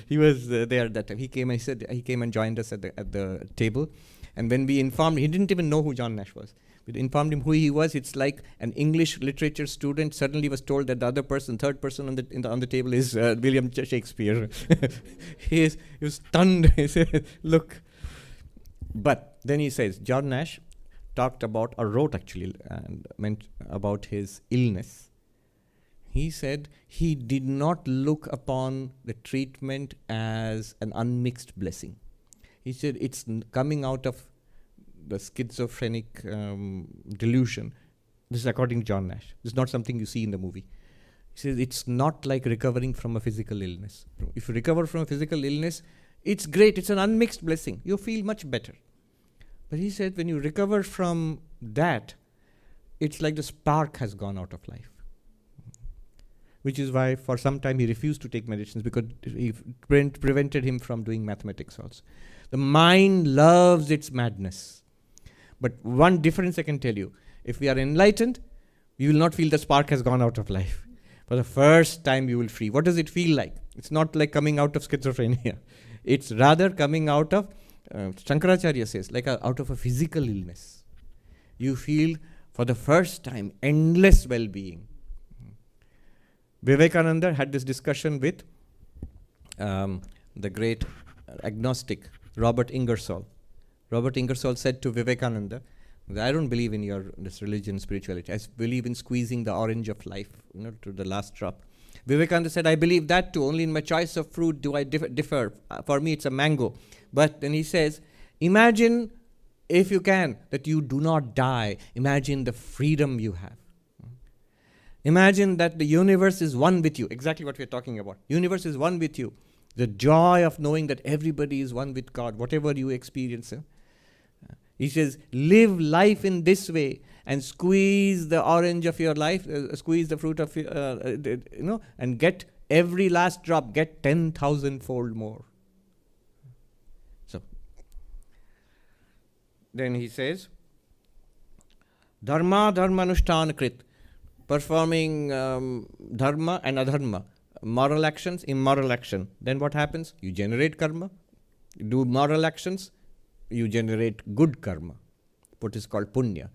He was there at that time. He came and joined us at the table. And when we informed, he didn't even know who John Nash was. We informed him who he was. It's like an English literature student suddenly was told that the other person, third person on the table is William Shakespeare. He was stunned. He said, look. But then he says, John Nash talked about, or wrote actually, and meant about his illness. He said he did not look upon the treatment as an unmixed blessing. He said it's coming out of the schizophrenic delusion. This is according to John Nash. This is not something you see in the movie. He says it's not like recovering from a physical illness. If you recover from a physical illness, it's great. It's an unmixed blessing. You feel much better. But he said when you recover from that, it's like the spark has gone out of life. Which is why for some time he refused to take medicines, because it prevented him from doing mathematics also. The mind loves its madness. But one difference I can tell you, if we are enlightened, we will not feel the spark has gone out of life. For the first time you will free. What does it feel like? It's not like coming out of schizophrenia. It's rather coming out of, Shankaracharya says, like out of a physical illness. You feel for the first time endless well-being. Vivekananda had this discussion with the great agnostic Robert Ingersoll. Robert Ingersoll said to Vivekananda, I don't believe in this religion, spirituality. I believe in squeezing the orange of life, to the last drop. Vivekananda said, I believe that too. Only in my choice of fruit do I differ. For me, it's a mango. But then he says, imagine, if you can, that you do not die. Imagine the freedom you have. Imagine that the universe is one with you. Exactly what we're talking about. Universe is one with you. The joy of knowing that everybody is one with God, whatever you experience. He says, live life in this way and squeeze the orange of your life, squeeze the fruit of your, and get every last drop, get 10,000-fold more. So, then he says, dharma anushtana krit, performing dharma and adharma, moral actions, immoral action. Then what happens? You generate karma. You do moral actions, you generate good karma, what is called punya.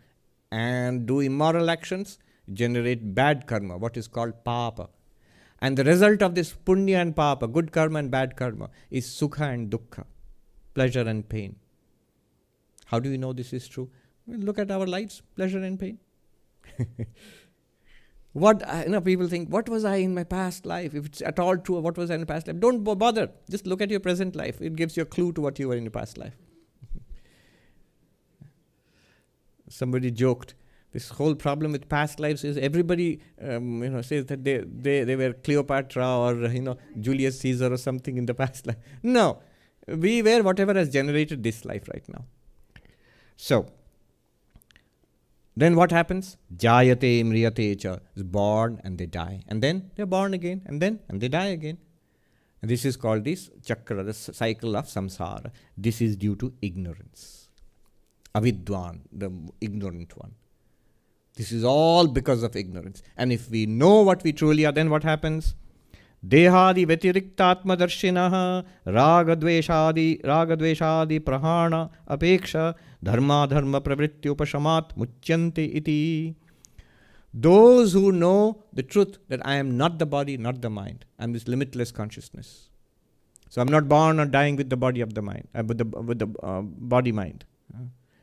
And do immoral actions, generate bad karma, what is called papa. And the result of this punya and papa, good karma and bad karma, is sukha and dukkha, pleasure and pain. How do you know this is true? Well, look at our lives, pleasure and pain. People think, what was I in my past life? If it's at all true, what was I in the past life? Don't bother. Just look at your present life. It gives you a clue to what you were in your past life. Somebody joked, this whole problem with past lives is everybody, says that they were Cleopatra or, Julius Caesar or something in the past life. No, we were whatever has generated this life right now. So, then what happens? Jayate mriyate cha, is born and they die. And then they're born again, and they die again. And this is called this chakra, the cycle of samsara. This is due to ignorance. Avidwan, the ignorant one. This is all because of ignorance. And if we know what we truly are, then what happens? Dehadi vetiriktatma darshinaha ragadveshadi prahana apeksha dharma pravritti upashamat muchyante iti. Those who know the truth that I am not the body, not the mind. I am this limitless consciousness. So I am not born or dying with the body of the mind, with the body mind.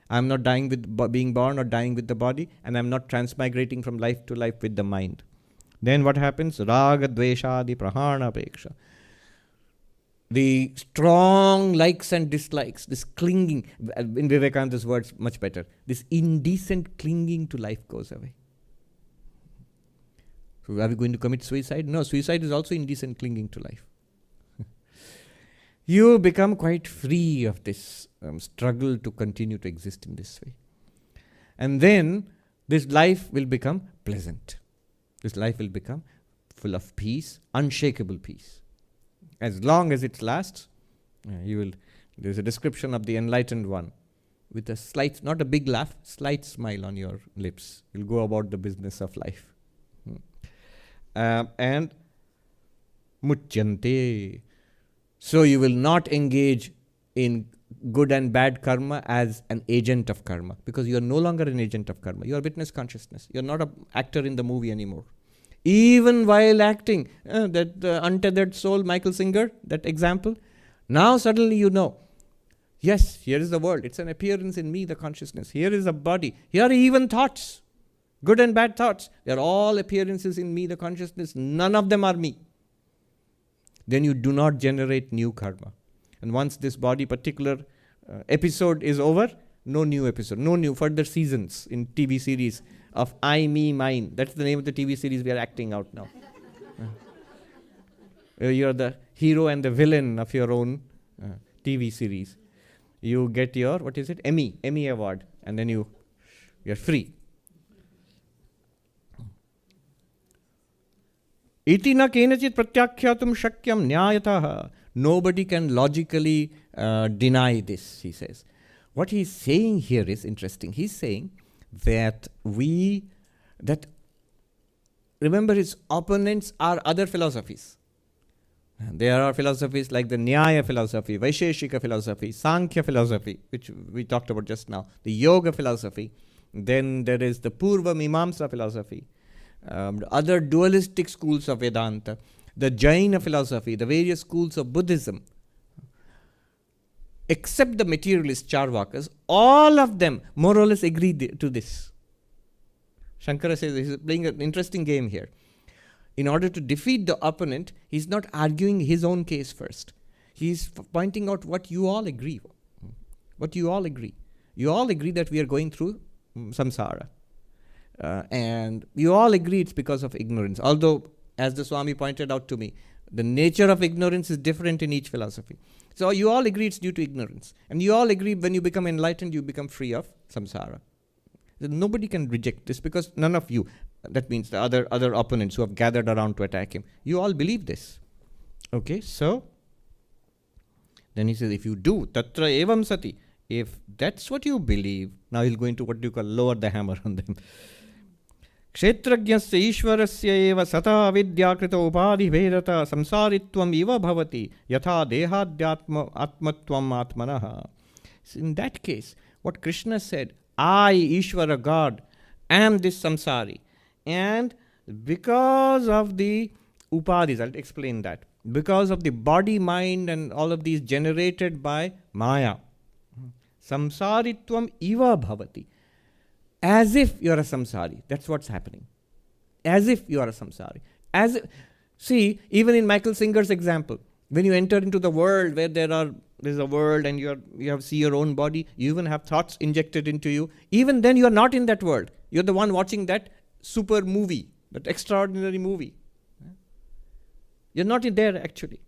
I am not dying with being born or dying with the body, and I am not transmigrating from life to life with the mind. Then what happens? Raga, dveshadi, prahana, apeksha. The strong likes and dislikes, this clinging, in Vivekananda's words, much better. This indecent clinging to life goes away. So are we going to commit suicide? No, suicide is also indecent clinging to life. You become quite free of this struggle to continue to exist in this way. And then this life will become pleasant. This life will become full of peace, unshakable peace. As long as it lasts, there's a description of the enlightened one with a slight, not a big laugh, slight smile on your lips. You'll go about the business of life. And muchyante. So you will not engage in good and bad karma as an agent of karma, because you are no longer an agent of karma. You are witness consciousness. You are not an actor in the movie anymore. Even while acting, that untethered soul, Michael Singer, that example, now suddenly you know, yes, here is the world. It's an appearance in me, the consciousness. Here is a body. Here are even thoughts, good and bad thoughts. They are all appearances in me, the consciousness. None of them are me. Then you do not generate new karma. And once this body particular episode is over, no new episode, no new further seasons in TV series of I, me, mine. That's the name of the TV series we are acting out now. You're the hero and the villain of your own TV series. You get your, what is it? Emmy award. And then you're free. Iti na kenachit pratyakyatum shakyam nyayataha. Nobody can logically deny this, he says. What he's saying here is interesting. He's saying that remember his opponents are other philosophies. There are philosophies like the Nyaya philosophy, Vaisheshika philosophy, Sankhya philosophy, which we talked about just now, the Yoga philosophy. Then there is the Purva Mimamsa philosophy, other dualistic schools of Vedanta, the Jaina philosophy, the various schools of Buddhism. Except the materialist Charvakas, all of them more or less agree to this. Shankara says he's playing an interesting game here. In order to defeat the opponent, he's not arguing his own case first. He's pointing out what you all agree. What you all agree. You all agree that we are going through samsara. And you all agree it's because of ignorance. Although, as the Swami pointed out to me, the nature of ignorance is different in each philosophy. So you all agree it's due to ignorance. And you all agree when you become enlightened, you become free of samsara. Nobody can reject this because none of you, that means the other opponents who have gathered around to attack him, you all believe this. Okay, so then he says, if you do, tatra evam sati, if that's what you believe, now he'll go into what you call lower the hammer on them. Kshetra-jñasya ishvarasya eva sata vidyakrita upadhi bhārata samsaritvam iva bhavati yatha dehadhyatma atmatvam atmanaha. In that case, what Krishna said, I, Ishvara, God, am this samsari. And because of the upadhis, I'll explain that. Because of the body, mind and all of these generated by Maya. Samsaritvam iva bhavati. As if you are a samsari. That's what's happening. As if you are a samsari. See, even in Michael Singer's example, when you enter into the world where there's a world and you see your own body, you even have thoughts injected into you. Even then you are not in that world. You're the one watching that super movie, that extraordinary movie. You're not in there actually.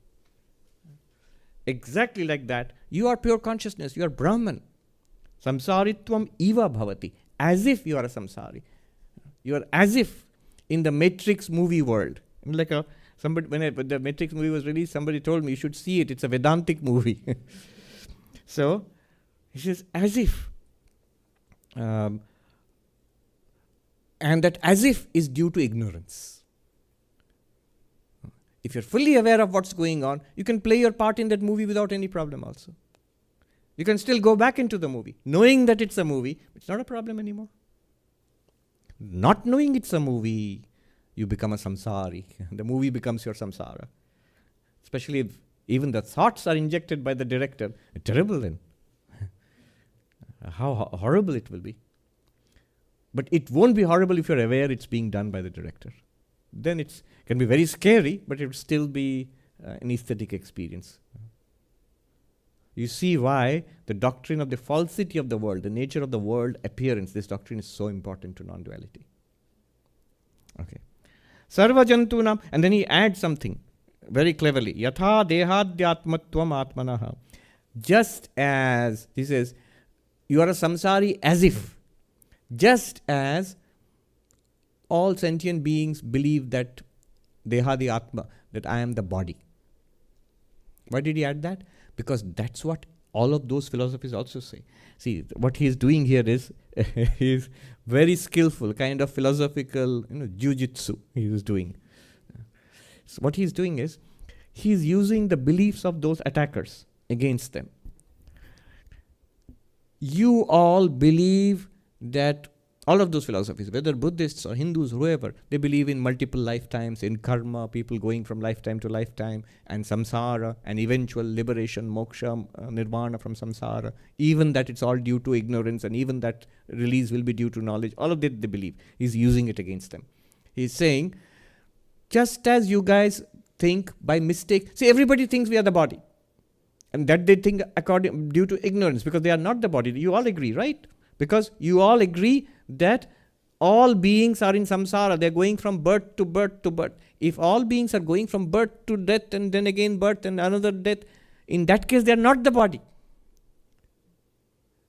Exactly like that. You are pure consciousness. You are Brahman. Samsaritvam iva bhavati. As if you are a samsari. You are as if in the Matrix movie world. Like when the Matrix movie was released, somebody told me you should see it. It's a Vedantic movie. So, he says as if. And that as if is due to ignorance. If you're fully aware of what's going on, you can play your part in that movie without any problem also. You can still go back into the movie, knowing that it's a movie. It's not a problem anymore. Not knowing it's a movie, you become a samsari. The movie becomes your samsara. Especially if even the thoughts are injected by the director. Terrible then. How horrible it will be. But it won't be horrible if you're aware it's being done by the director. Then it can be very scary, but it will still be an aesthetic experience. You see why the doctrine of the falsity of the world, the nature of the world appearance, this doctrine is so important to non-duality. Okay. Sarva-jantunam, and then he adds something very cleverly. Yatha dehadhyatmatvam atmanaha. Just as, he says, you are a samsari as if. Just as all sentient beings believe that Dehadi Atma, that I am the body. Why did he add that? Because that's what all of those philosophies also say. See, what he is doing here is he is very skillful, kind of philosophical, jujitsu he is doing. So what he is doing is, he is using the beliefs of those attackers against them. You all believe that all of those philosophies, whether Buddhists or Hindus, whoever, they believe in multiple lifetimes, in karma, people going from lifetime to lifetime, and samsara, and eventual liberation, moksha, nirvana from samsara, even that it's all due to ignorance, and even that release will be due to knowledge. All of that they believe. He's using it against them. He's saying, just as you guys think by mistake, see, everybody thinks we are the body, and that they think due to ignorance, because they are not the body. You all agree, right? Because you all agree that all beings are in samsara. They're going from birth to birth to birth. If all beings are going from birth to death and then again birth and another death, in that case, they're not the body.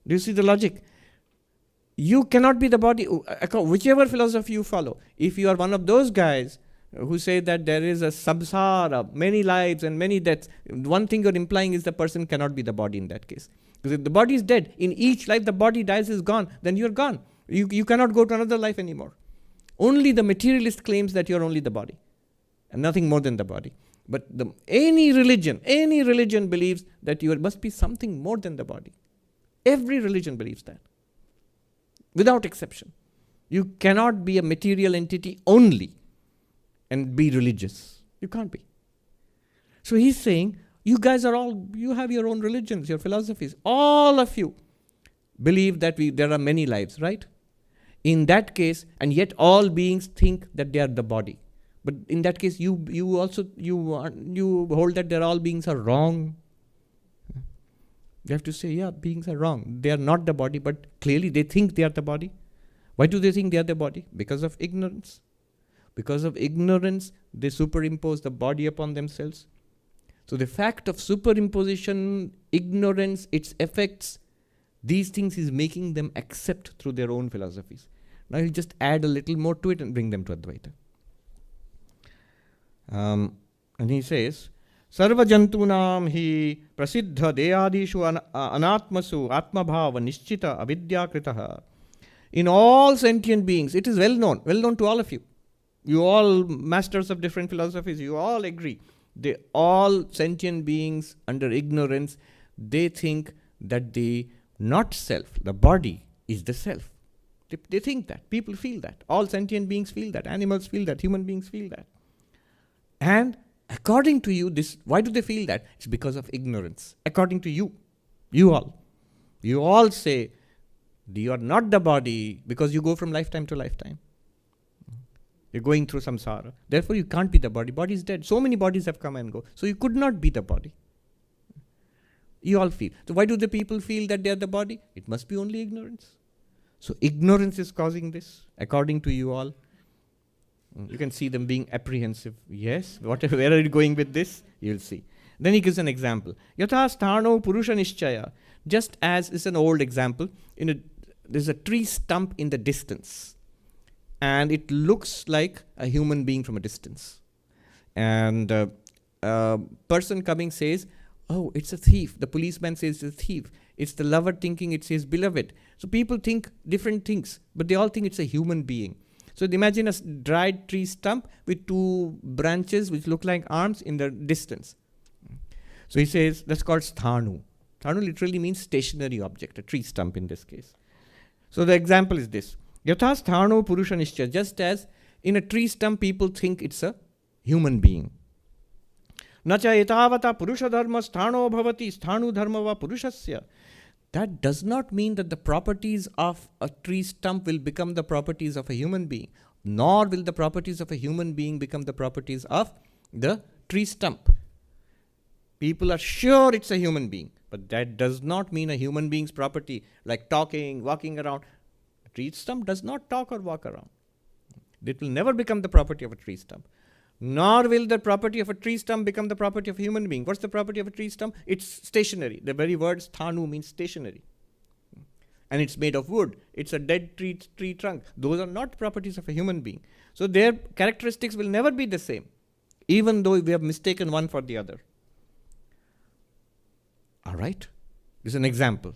Do you see the logic? You cannot be the body. Whichever philosophy you follow, if you are one of those guys who say that there is a samsara, many lives and many deaths, one thing you're implying is the person cannot be the body in that case. Because if the body is dead, in each life the body dies, is gone, then you're gone. You cannot go to another life anymore. Only the materialist claims that you're only the body and nothing more than the body. But any religion believes that you must be something more than the body. Every religion believes that, without exception. You cannot be a material entity only and be religious. You can't be. So he's saying, you guys you have your own religions, your philosophies. All of you believe that there are many lives, right? In that case, and yet all beings think that they are the body. But in that case, you hold that all beings are wrong. You have to say, yeah, beings are wrong. They are not the body, but clearly they think they are the body. Why do they think they are the body? Because of ignorance. Because of ignorance, they superimpose the body upon themselves. So the fact of superimposition, ignorance, its effects, these things is making them accept through their own philosophies. Now he'll just add a little more to it and bring them to Advaita. And he says, Sarva-jantunam hi prasiddha deyadishu anatmasu atmabhava nischita avidyakritaha. In all sentient beings, it is well known to all of you. You all masters of different philosophies, you all agree. All sentient beings under ignorance, they think that the not self, the body, is the self. They think that. People feel that. All sentient beings feel that. Animals feel that. Human beings feel that. And according to you, why do they feel that? It's because of ignorance. According to you, you all say you are not the body because you go from lifetime to lifetime. You're going through samsara. Therefore, you can't be the body. Body is dead. So many bodies have come and go. So you could not be the body. You all feel. So why do the people feel that they are the body? It must be only ignorance. So ignorance is causing this, according to you all. You can see them being apprehensive. Yes, where are you going with this? You'll see. Then he gives an example. Yatha sthano purusha nischaya. Just as is an old example, there's a tree stump in the distance. And it looks like a human being from a distance. And a person coming says, oh, it's a thief. The policeman says it's a thief. It's the lover thinking it's his beloved. So people think different things, but they all think it's a human being. So imagine a dried tree stump with two branches which look like arms in the distance. So he says that's called sthanu. Sthanu literally means stationary object, a tree stump in this case. So the example is this. Yatha sthano purusha nischaya. Just as in a tree stump people think it's a human being. Nacha etavata purusha dharma sthano bhavati sthanu dharma va purushasya. That does not mean that the properties of a tree stump will become the properties of a human being, nor will the properties of a human being become the properties of the tree stump. People are sure it's a human being, but that does not mean a human being's property, like talking, walking around. A tree stump does not talk or walk around. It will never become the property of a tree stump. Nor will the property of a tree stump become the property of a human being. What's the property of a tree stump? It's stationary. The very word sthanu means stationary. And it's made of wood. It's a dead tree trunk. Those are not properties of a human being. So their characteristics will never be the same. even though we have mistaken one for the other. All right? This is an example.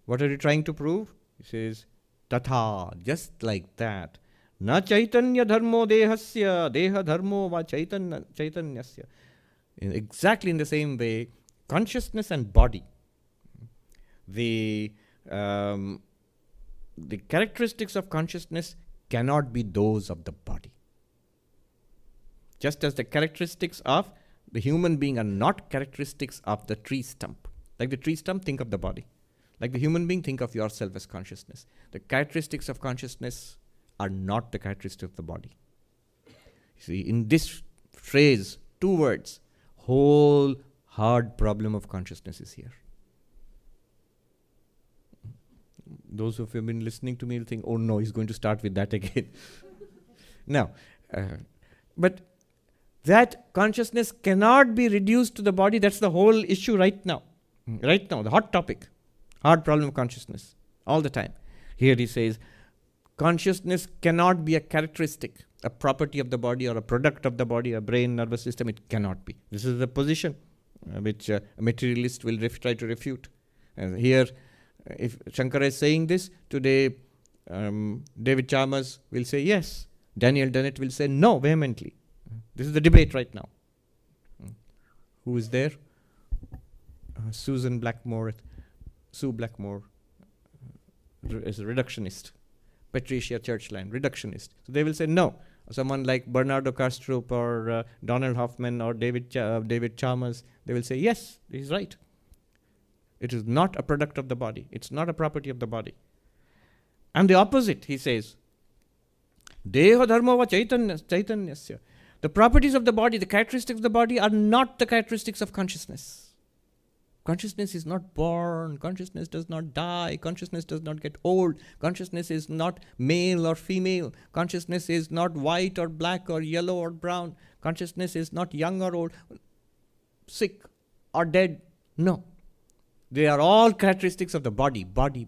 What are you trying to prove? He says, tatha, just like that. Na chaitanya dharmo dehasya, deha dharmo va chaitanyasya. Exactly in the same way, consciousness and body, the characteristics of consciousness cannot be those of the body. Just as the characteristics of the human being are not characteristics of the tree stump. Like the tree stump, think of the body. Like the human being, think of yourself as consciousness. The characteristics of consciousness are not the characteristics of the body. You see, in this phrase, 2 words, whole hard problem of consciousness is here. Those who have been listening to me will think, oh no, he's going to start with that again. No. But that consciousness cannot be reduced to the body. That's the whole issue right now. Right now, the hot topic. Hard problem of consciousness. All the time. Here he says, consciousness cannot be a characteristic, a property of the body or a product of the body, a brain, nervous system. It cannot be. This is the position which a materialist will try to refute. Here, if Shankara is saying this, today David Chalmers will say yes. Daniel Dennett will say no vehemently. This is the debate right now. Who is there? Sue Blackmore is a reductionist. Patricia Churchland, reductionist. So they will say no. Someone like Bernardo Kastrup or Donald Hoffman or David Chalmers, they will say yes, he's right. It is not a product of the body. It's not a property of the body. And the opposite, he says, deha dharma va chaitanyasya. The properties of the body, the characteristics of the body are not the characteristics of consciousness. Consciousness is not born. Consciousness does not die. Consciousness does not get old. Consciousness is not male or female. Consciousness is not white or black or yellow or brown. Consciousness is not young or old, sick or dead. No. They are all characteristics of the body. Body.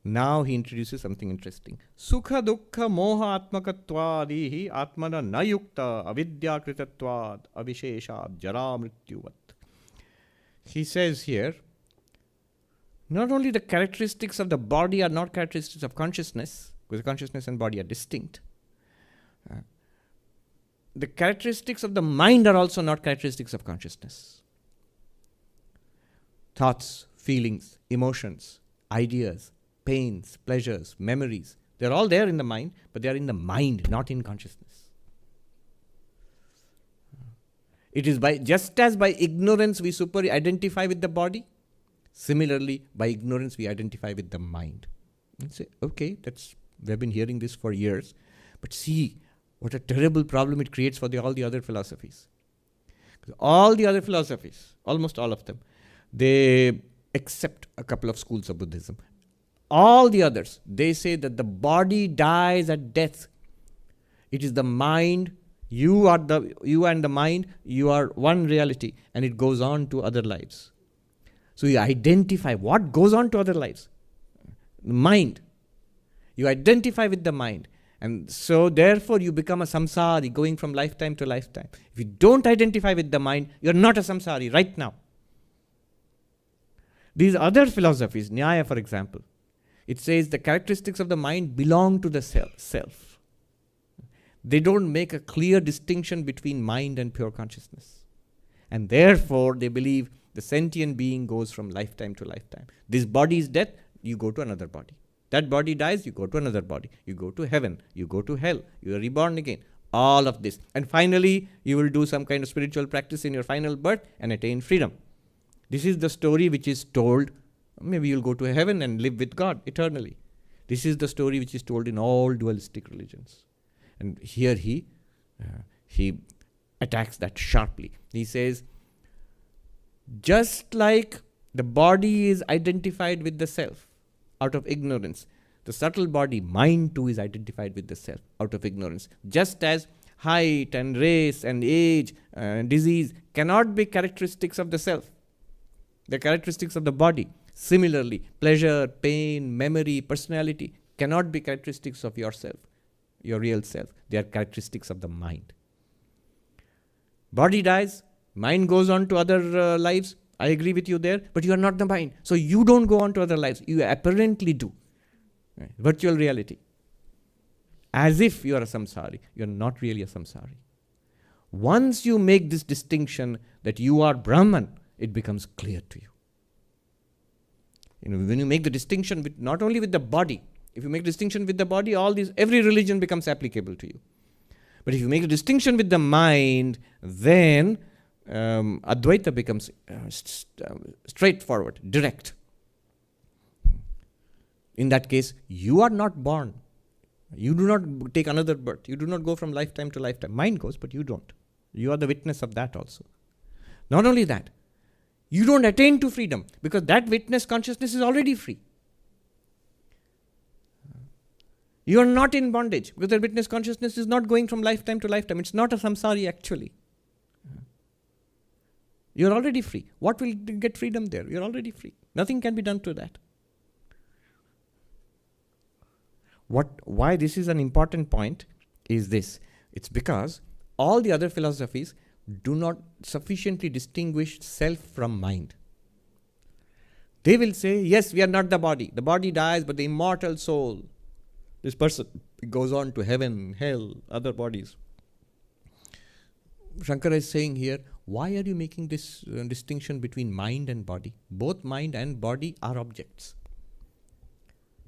Now he introduces something interesting. Sukha dukkha moha atmakattvadihi atmana na yukta avidya kritatvad avisheshad jara mrityuvat. He says here, not only the characteristics of the body are not characteristics of consciousness, because consciousness and body are distinct. The characteristics of the mind are also not characteristics of consciousness. Thoughts, feelings, emotions, ideas, pains, pleasures, memories, they're all there in the mind, but they are in the mind, not in consciousness. It is just as by ignorance we super-identify with the body, similarly, by ignorance we identify with the mind. And say, okay, we've been hearing this for years, but see what a terrible problem it creates for all the other philosophies. All the other philosophies, almost all of them, they accept a couple of schools of Buddhism. All the others, they say that the body dies at death. It is the mind, you and the mind, you are one reality, and it goes on to other lives. So you identify what goes on to other lives. The mind. You identify with the mind. And so therefore you become a samsari, going from lifetime to lifetime. If you don't identify with the mind, you're not a samsari right now. These other philosophies, Nyaya for example, it says the characteristics of the mind belong to the self. They don't make a clear distinction between mind and pure consciousness. And therefore they believe the sentient being goes from lifetime to lifetime. This body is death, you go to another body. That body dies, you go to another body. You go to heaven, you go to hell, you are reborn again. All of this. And finally, you will do some kind of spiritual practice in your final birth and attain freedom. This is the story which is told. Maybe you'll go to heaven and live with God eternally. This is the story which is told in all dualistic religions. And here he attacks that sharply. He says, just like the body is identified with the self out of ignorance, the subtle body, mind too, is identified with the self out of ignorance. Just as height and race and age and disease cannot be characteristics of the self, the characteristics of the body. Similarly, pleasure, pain, memory, personality cannot be characteristics of yourself. your real self. They are characteristics of the mind. Body dies, mind goes on to other lives. I agree with you there, but you are not the mind. So you don't go on to other lives. You apparently do. Right? Virtual reality. As if you are a samsari. You are not really a samsari. Once you make this distinction that you are Brahman, it becomes clear to you. When you make the distinction with not only with the body, if you make distinction with the body, every religion becomes applicable to you. But if you make a distinction with the mind, then Advaita becomes straightforward, direct. In that case, you are not born. You do not take another birth. You do not go from lifetime to lifetime. Mind goes, but you don't. You are the witness of that also. Not only that, you don't attain to freedom because that witness consciousness is already free. You are not in bondage because that witness consciousness is not going from lifetime to lifetime. It's not a samsari actually. You are already free. What will get freedom there? You are already free. Nothing can be done to that. Why this is an important point is this. It's because all the other philosophies do not sufficiently distinguish self from mind. They will say, yes, we are not the body. The body dies, but the immortal soul, this person goes on to heaven, hell, other bodies. Shankara is saying here, why are you making this distinction between mind and body? Both mind and body are objects.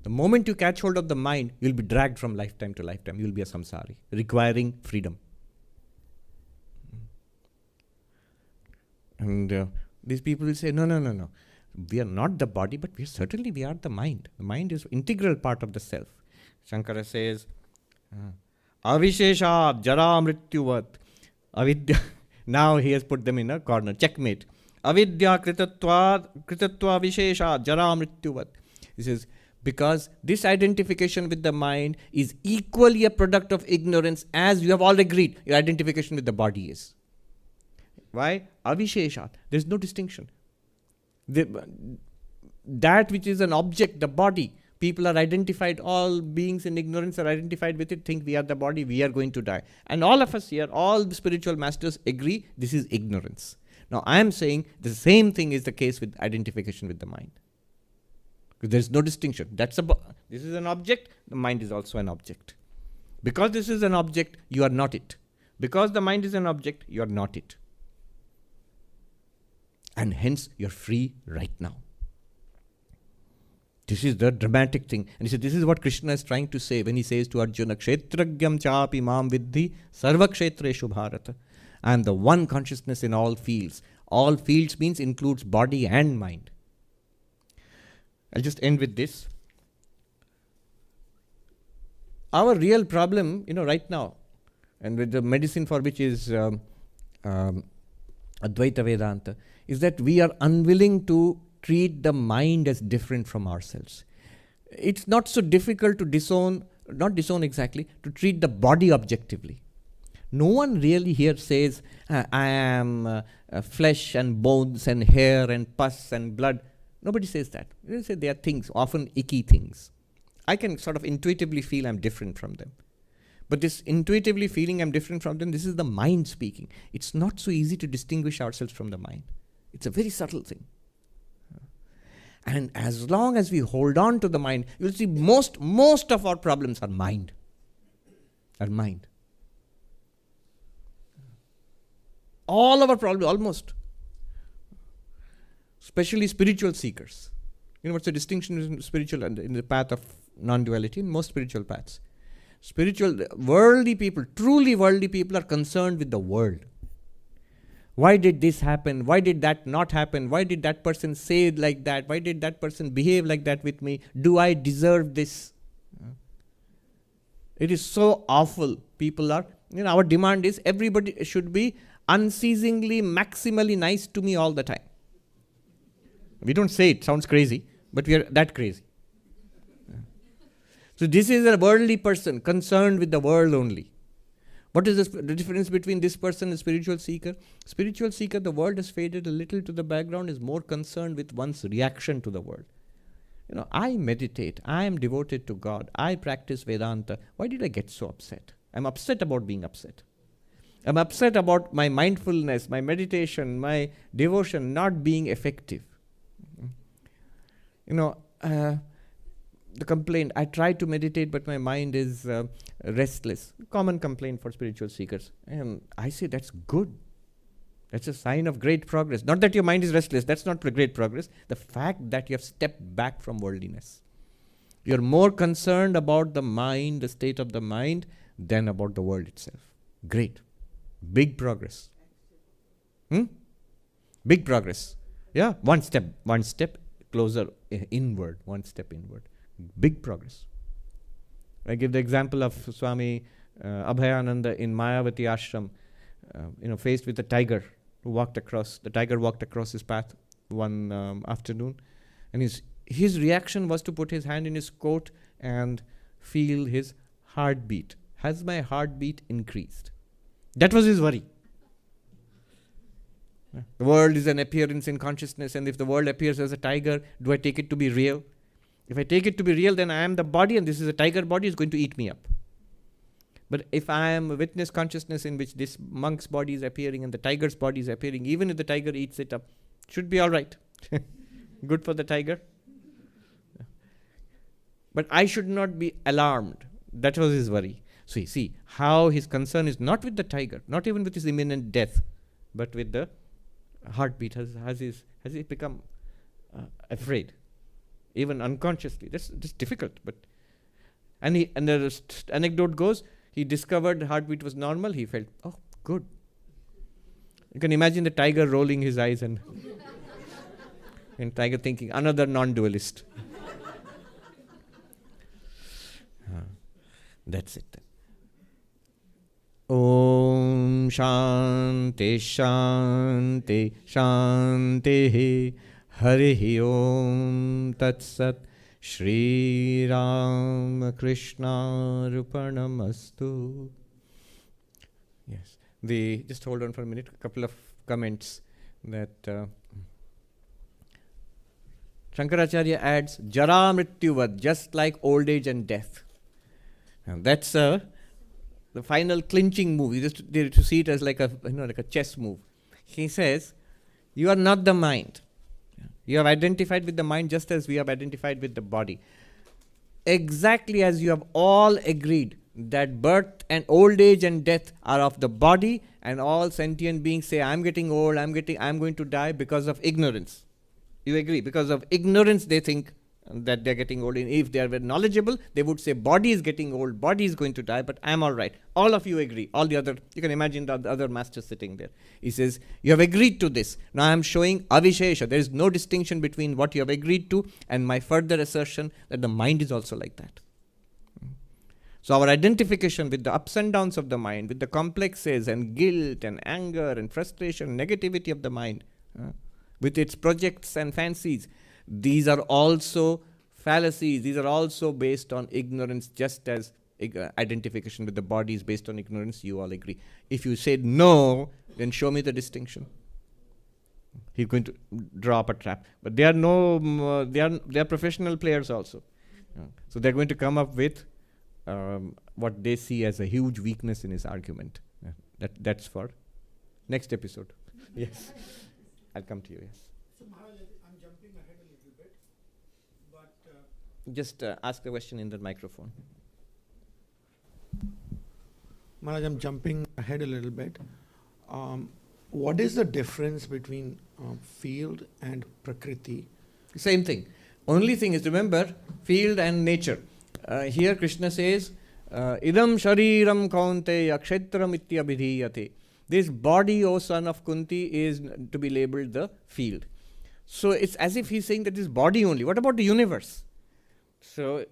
The moment you catch hold of the mind, you will be dragged from lifetime to lifetime. You will be a samsari, requiring freedom. And these people will say, no. We are not the body, but we are the mind. The mind is an integral part of the self. Shankara says, avisheshat jara mrityuvat avidya. Now he has put them in a corner. Checkmate. Avidya kritatva visheshat jara mrityuvat. He says, because this identification with the mind is equally a product of ignorance as you have all agreed your identification with the body is. Why? Avisheshat. There is no distinction. That which is an object, the body, people are identified, all beings in ignorance are identified with it, think we are the body, we are going to die. And all of us here, all the spiritual masters agree this is ignorance. Now I am saying the same thing is the case with identification with the mind. There is no distinction. This is an object, the mind is also an object. Because this is an object, you are not it. Because the mind is an object, you are not it. And hence, you are free right now. This is the dramatic thing. And he said, this is what Krishna is trying to say when he says to Arjuna, kṣhetra-jñaṁ chāpi māṁ viddhi sarva-kṣhetreṣhu bhārata. I am the one consciousness in all fields. All fields means includes body and mind. I'll just end with this. Our real problem, right now, and with the medicine for which is Advaita Vedanta, is that we are unwilling to treat the mind as different from ourselves. It's not so difficult to not disown exactly, to treat the body objectively. No one really here says, I am flesh and bones and hair and pus and blood. Nobody says that. They say they are things, often icky things. I can sort of intuitively feel I'm different from them. But this intuitively feeling I'm different from them, this is the mind speaking. It's not so easy to distinguish ourselves from the mind. It's a very subtle thing. And as long as we hold on to the mind, you'll see most of our problems are mind. Are mind. All of our problems, almost. Especially spiritual seekers. What's the distinction in spiritual and in the path of non-duality? In most spiritual paths. Worldly people, truly worldly people are concerned with the world. Why did this happen? Why did that not happen? Why did that person say it like that? Why did that person behave like that with me? Do I deserve this? It is so awful. People are, our demand is everybody should be unceasingly, maximally nice to me all the time. We don't say it, sounds crazy, but we are that crazy. So this is a worldly person concerned with the world only. What is the difference between this person and spiritual seeker? Spiritual seeker, the world has faded a little to the background, is more concerned with one's reaction to the world. I meditate, I am devoted to God, I practice Vedanta. Why did I get so upset? I'm upset about being upset. I'm upset about my mindfulness, my meditation, my devotion not being effective. The complaint, I try to meditate, but my mind is restless. Common complaint for spiritual seekers. And I say that's good. That's a sign of great progress. Not that your mind is restless, that's not great progress. The fact that you have stepped back from worldliness. You're more concerned about the mind, the state of the mind, than about the world itself. Great. Big progress. Big progress. Yeah, one step closer inward, one step inward. Big progress. I give the example of Swami Abhayananda in Mayavati ashram, faced with a tiger who walked across. The tiger walked across his path one afternoon, and his reaction was to put his hand in his coat and feel his heartbeat. Has my heartbeat increased? That was his worry. The world is an appearance in consciousness, and if the world appears as a tiger, do I take it to be real? If I take it to be real, then I am the body, and this is a tiger body, is going to eat me up. But if I am a witness consciousness in which this monk's body is appearing and the tiger's body is appearing, even if the tiger eats it up, should be all right. Good for the tiger. But I should not be alarmed. That was his worry. So you see how his concern is not with the tiger, not even with his imminent death, but with the heartbeat. Has he become afraid, even unconsciously? That's difficult. But and the anecdote goes, he discovered the heartbeat was normal. He felt, oh, good. You can imagine the tiger rolling his eyes and tiger thinking, another non-dualist. That's it. Om Shanti Shanti Shanti Harihi Om Tat Sat Shri Ram Krishna Rupanamastu. Yes. Just hold on for a minute. A couple of comments that Shankaracharya adds, Jara Mrityuvad, just like old age and death. And that's the final clinching move. You just to see it as like a chess move. He says, you are not the mind. You have identified with the mind just as we have identified with the body. Exactly as you have all agreed that birth and old age and death are of the body, and all sentient beings say, I'm getting old, I'm going to die because of ignorance. You agree? Because of ignorance, they think that they're getting old. And if they are very knowledgeable, they would say, body is getting old, body is going to die, but I'm all right. All of you agree. All the other, you can imagine the other master sitting there. He says, you have agreed to this. Now I'm showing avishesha. There is no distinction between what you have agreed to and my further assertion that the mind is also like that. So our identification with the ups and downs of the mind, with the complexes and guilt and anger and frustration, negativity of the mind, with its projects and fancies, these are also fallacies. These are also based on ignorance, just as identification with the body is based on ignorance. You all agree. If you said no, then show me the distinction. He's going to draw up a trap. But they are professional players also. So they're going to come up with what they see as a huge weakness in his argument. That's for next episode. Yes. I'll come to you, yes. So Maharaj, I'm jumping ahead a little bit, but... Just ask the question in the microphone. Maharaj, I'm jumping ahead a little bit. What is the difference between field and prakriti? Same thing. Only thing is, remember, field and nature. Here Krishna says, idam shariram kaunteya kshetram ityabhidhiyate. This body, O son of Kunti, is to be labeled the field. So it's as if he's saying that this body only. What about the universe? So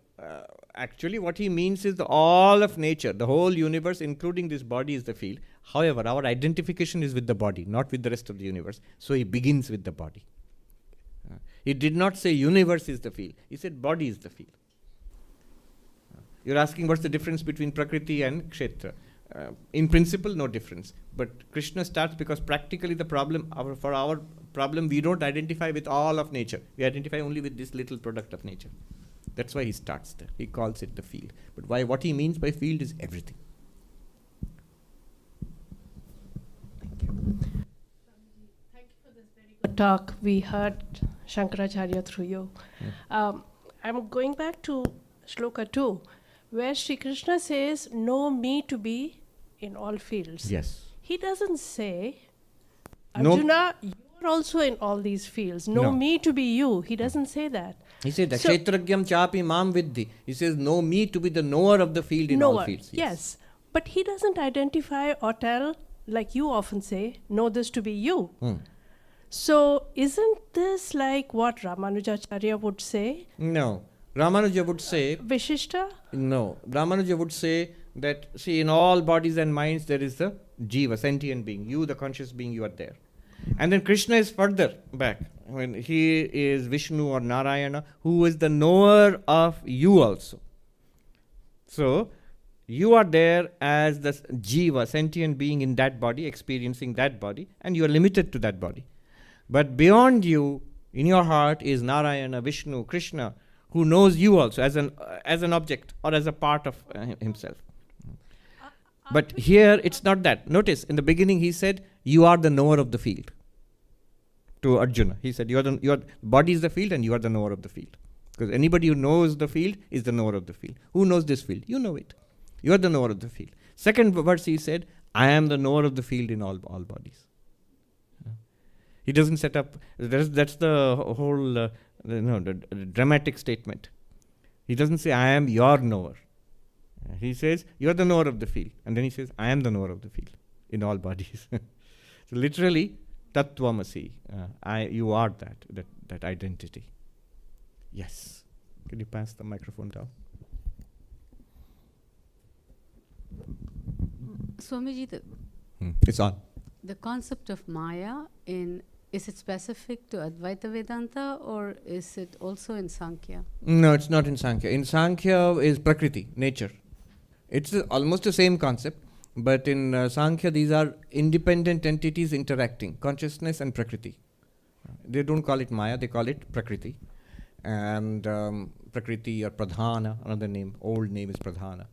actually what he means is all of nature, the whole universe, including this body, is the field. However, our identification is with the body, not with the rest of the universe. So he begins with the body. He did not say universe is the field. He said body is the field. You're asking what's the difference between Prakriti and Kshetra. In principle, no difference. But Krishna starts because practically the problem, for our problem, we don't identify with all of nature. We identify only with this little product of nature. That's why he starts there. He calls it the field. But what he means by field is everything. Thank you. Thank you for this very good talk. We heard Shankaracharya through you. I'm going back to Shloka 2, where Sri Krishna says, know me to be in all fields. Yes. He doesn't say, No. Arjuna, you are also in all these fields. Know No. me to be you. He doesn't say that. He said, So- kṣhetra-jñaṁ chāpi māṁ viddhi. He says, know me to be the knower of the field in all Knower, fields. yes. But he doesn't identify or tell, like you often say, know this to be you. So isn't this like what Ramanujacharya would say? No. Ramanuja would say, Vishishta? no. Ramanuja would say that, see, in all bodies and minds there is the jiva, sentient being. You, the conscious being, you are there. And then Krishna is further back. When he is Vishnu or Narayana, who is the knower of you also. So, you are there as the jiva, sentient being in that body, experiencing that body, and you are limited to that body. But beyond you, in your heart, is Narayana, Vishnu, Krishna, who knows you also as an object or as a part of himself. But here it's not that. Notice, in the beginning he said, you are the knower of the field. To Arjuna, he said, your body is the field and you are the knower of the field. Because anybody who knows the field is the knower of the field. Who knows this field? You know it. You are the knower of the field. Second verse he said, I am the knower of the field in all bodies. He doesn't set up, that's the whole the dramatic statement. He doesn't say, I am your knower. He says, you are the knower of the field. And then he says, I am the knower of the field in all bodies. So literally, Tattvamasi, you are that identity. Yes. Can you pass the microphone down? Swamiji, It's on. the concept of Maya, is it specific to Advaita Vedanta or is it also in Sankhya? No, it's not in Sankhya. In Sankhya is Prakriti, nature. It's almost the same concept, but in Sankhya these are independent entities interacting, consciousness and Prakriti. They don't call it Maya, they call it Prakriti. And Prakriti or Pradhana, another name, old name is Pradhana.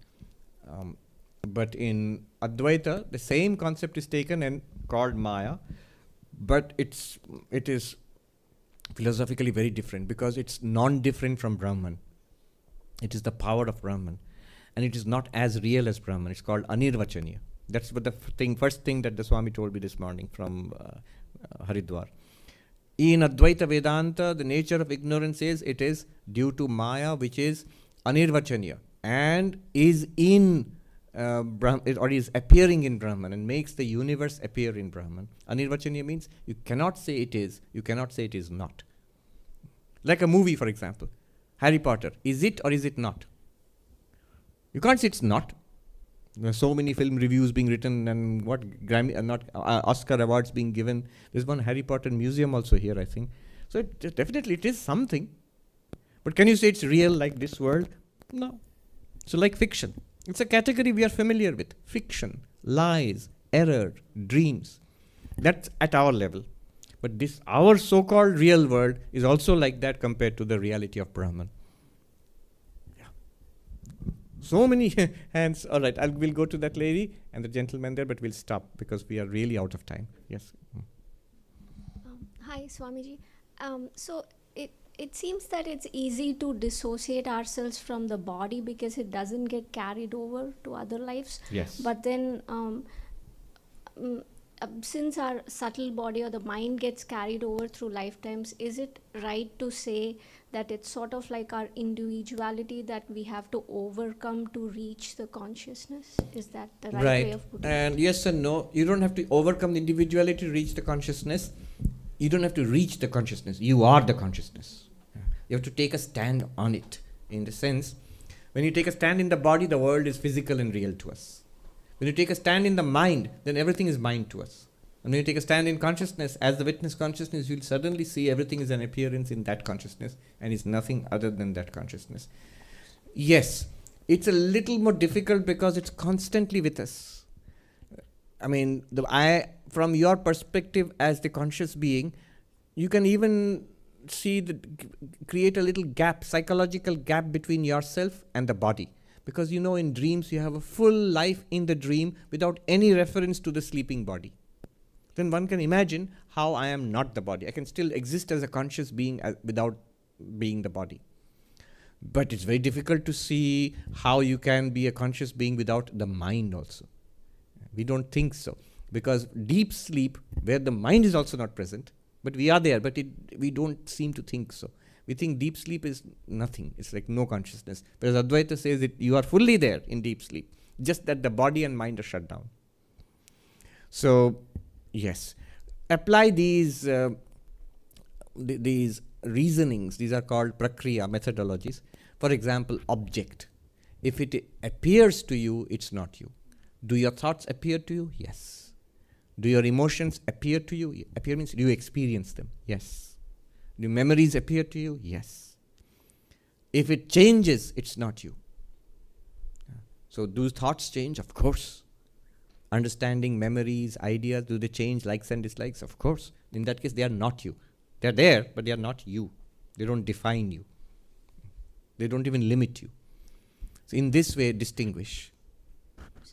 But in Advaita, the same concept is taken and called Maya, but it is philosophically very different because it's non-different from Brahman. It is the power of Brahman. And it is not as real as Brahman. It's called anirvachaniya. That's what the first thing that the Swami told me this morning from Haridwar. In Advaita Vedanta, the nature of ignorance is it is due to Maya, which is anirvachaniya, and is in or is appearing in Brahman and makes the universe appear in Brahman. Anirvachaniya means you cannot say it is, you cannot say it is not. Like a movie, for example. Harry Potter, is it or is it not? You can't say it's not. There are so many film reviews being written and Oscar awards being given. There's one Harry Potter museum also here, I think. So definitely it is something. But can you say it's real like this world? No. So like fiction. It's a category we are familiar with. Fiction, lies, error, dreams. That's at our level. But our so-called real world is also like that compared to the reality of Brahman. Yeah. So many hands. All right, we'll go to that lady and the gentleman there, but we'll stop because we are really out of time. Yes. Hi, Swamiji. So it seems that it's easy to dissociate ourselves from the body because it doesn't get carried over to other lives. Yes. But then since our subtle body or the mind gets carried over through lifetimes, is it right to say that it's sort of like our individuality that we have to overcome to reach the consciousness? Is that the right way of putting it? And yes and no. You don't have to overcome the individuality to reach the consciousness. You don't have to reach the consciousness. You are the consciousness. You have to take a stand on it. In the sense, when you take a stand in the body, the world is physical and real to us. When you take a stand in the mind, then everything is mind to us. And when you take a stand in consciousness, as the witness consciousness, you'll suddenly see everything is an appearance in that consciousness and is nothing other than that consciousness. Yes, it's a little more difficult because it's constantly with us. from your perspective as the conscious being, you can even create a little gap, psychological gap between yourself and the body. Because in dreams you have a full life in the dream without any reference to the sleeping body. Then one can imagine how I am not the body. I can still exist as a conscious being without being the body. But it's very difficult to see how you can be a conscious being without the mind also. We don't think so. Because deep sleep, where the mind is also not present, but we are there, but we don't seem to think so. We think deep sleep is nothing. It's like no consciousness. Whereas Advaita says that you are fully there in deep sleep, just that the body and mind are shut down. So, yes. Apply these reasonings. These are called prakriya, methodologies. For example, object. If it appears to you, it's not you. Do your thoughts appear to you? Yes. Do your emotions appear to you? Appear means do you experience them? Yes. Do memories appear to you? Yes. If it changes, it's not you. So do thoughts change? Of course. Understanding, memories, ideas, do they change, likes and dislikes? Of course. In that case, they are not you. They are there, but they are not you. They don't define you. They don't even limit you. So in this way, distinguish.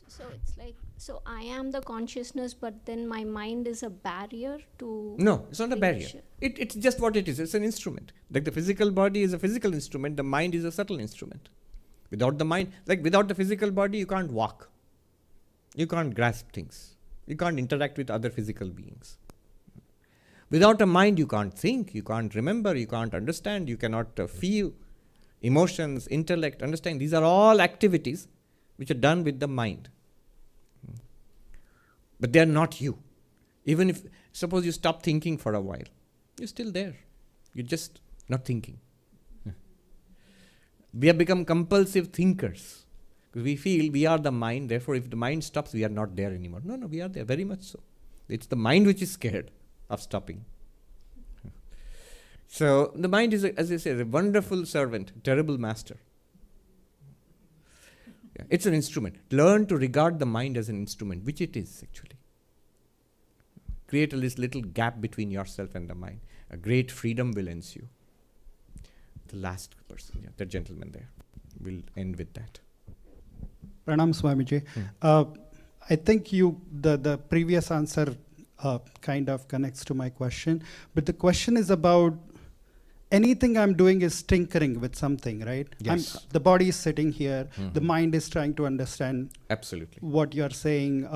So it's like, so I am the consciousness, but then my mind is a barrier to... No, it's not a barrier. It's just what it is. It's an instrument. Like the physical body is a physical instrument, the mind is a subtle instrument. Without the mind, like without the physical body, you can't walk. You can't grasp things. You can't interact with other physical beings. Without a mind, you can't think, you can't remember, you can't understand, you cannot feel. Emotions, intellect, understand. These are all activities which are done with the mind. But they are not you. Even if, suppose you stop thinking for a while, you're still there. You're just not thinking. We have become compulsive thinkers. Because we feel we are the mind, therefore if the mind stops, we are not there anymore. No, we are there, very much so. It's the mind which is scared of stopping. So the mind is, as I say, a wonderful servant, terrible master. Yeah, it's an instrument. Learn to regard the mind as an instrument, which it is actually. Create this little gap between yourself and the mind. A great freedom will ensue. The last person, the gentleman there. We'll end with that. Pranam Swamiji. I think the previous answer kind of connects to my question, but the question is about anything I'm doing is tinkering with something, right? Yes. The body is sitting here, the mind is trying to understand absolutely what you're saying.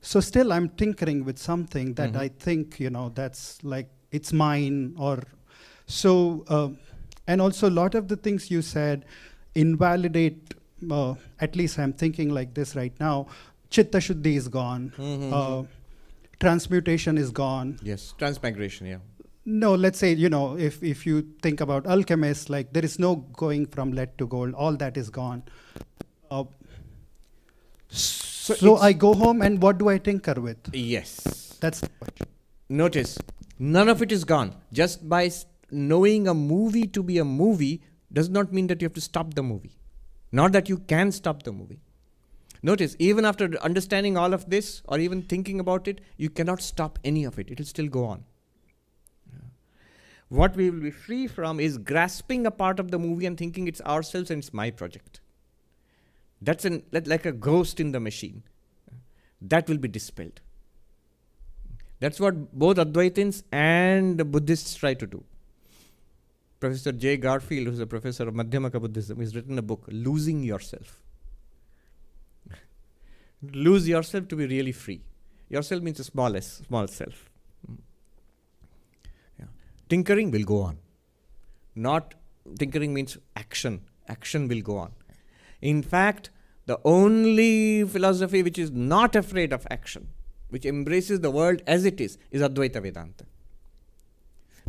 So still I'm tinkering with something that I think, that's like, it's mine or so. And also a lot of the things you said invalidate, at least I'm thinking like this right now, chitta shuddhi is gone, transmutation is gone. Yes, transmigration, yeah. No, let's say, if you think about alchemists, like there is no going from lead to gold, all that is gone. So I go home and what do I tinker with? Yes. That's the question. Notice, none of it is gone. Just by knowing a movie to be a movie does not mean that you have to stop the movie. Not that you can stop the movie. Notice, even after understanding all of this or even thinking about it, you cannot stop any of it. It will still go on. What we will be free from is grasping a part of the movie and thinking it's ourselves and it's my project. That's like a ghost in the machine. That will be dispelled. That's what both Advaitins and the Buddhists try to do. Professor J. Garfield, who's a professor of Madhyamaka Buddhism, has written a book, Losing Yourself. Lose yourself to be really free. Yourself means a small self. Yeah. Tinkering will go on. Not tinkering means action. Action will go on. In fact, the only philosophy which is not afraid of action, which embraces the world as it is Advaita Vedanta.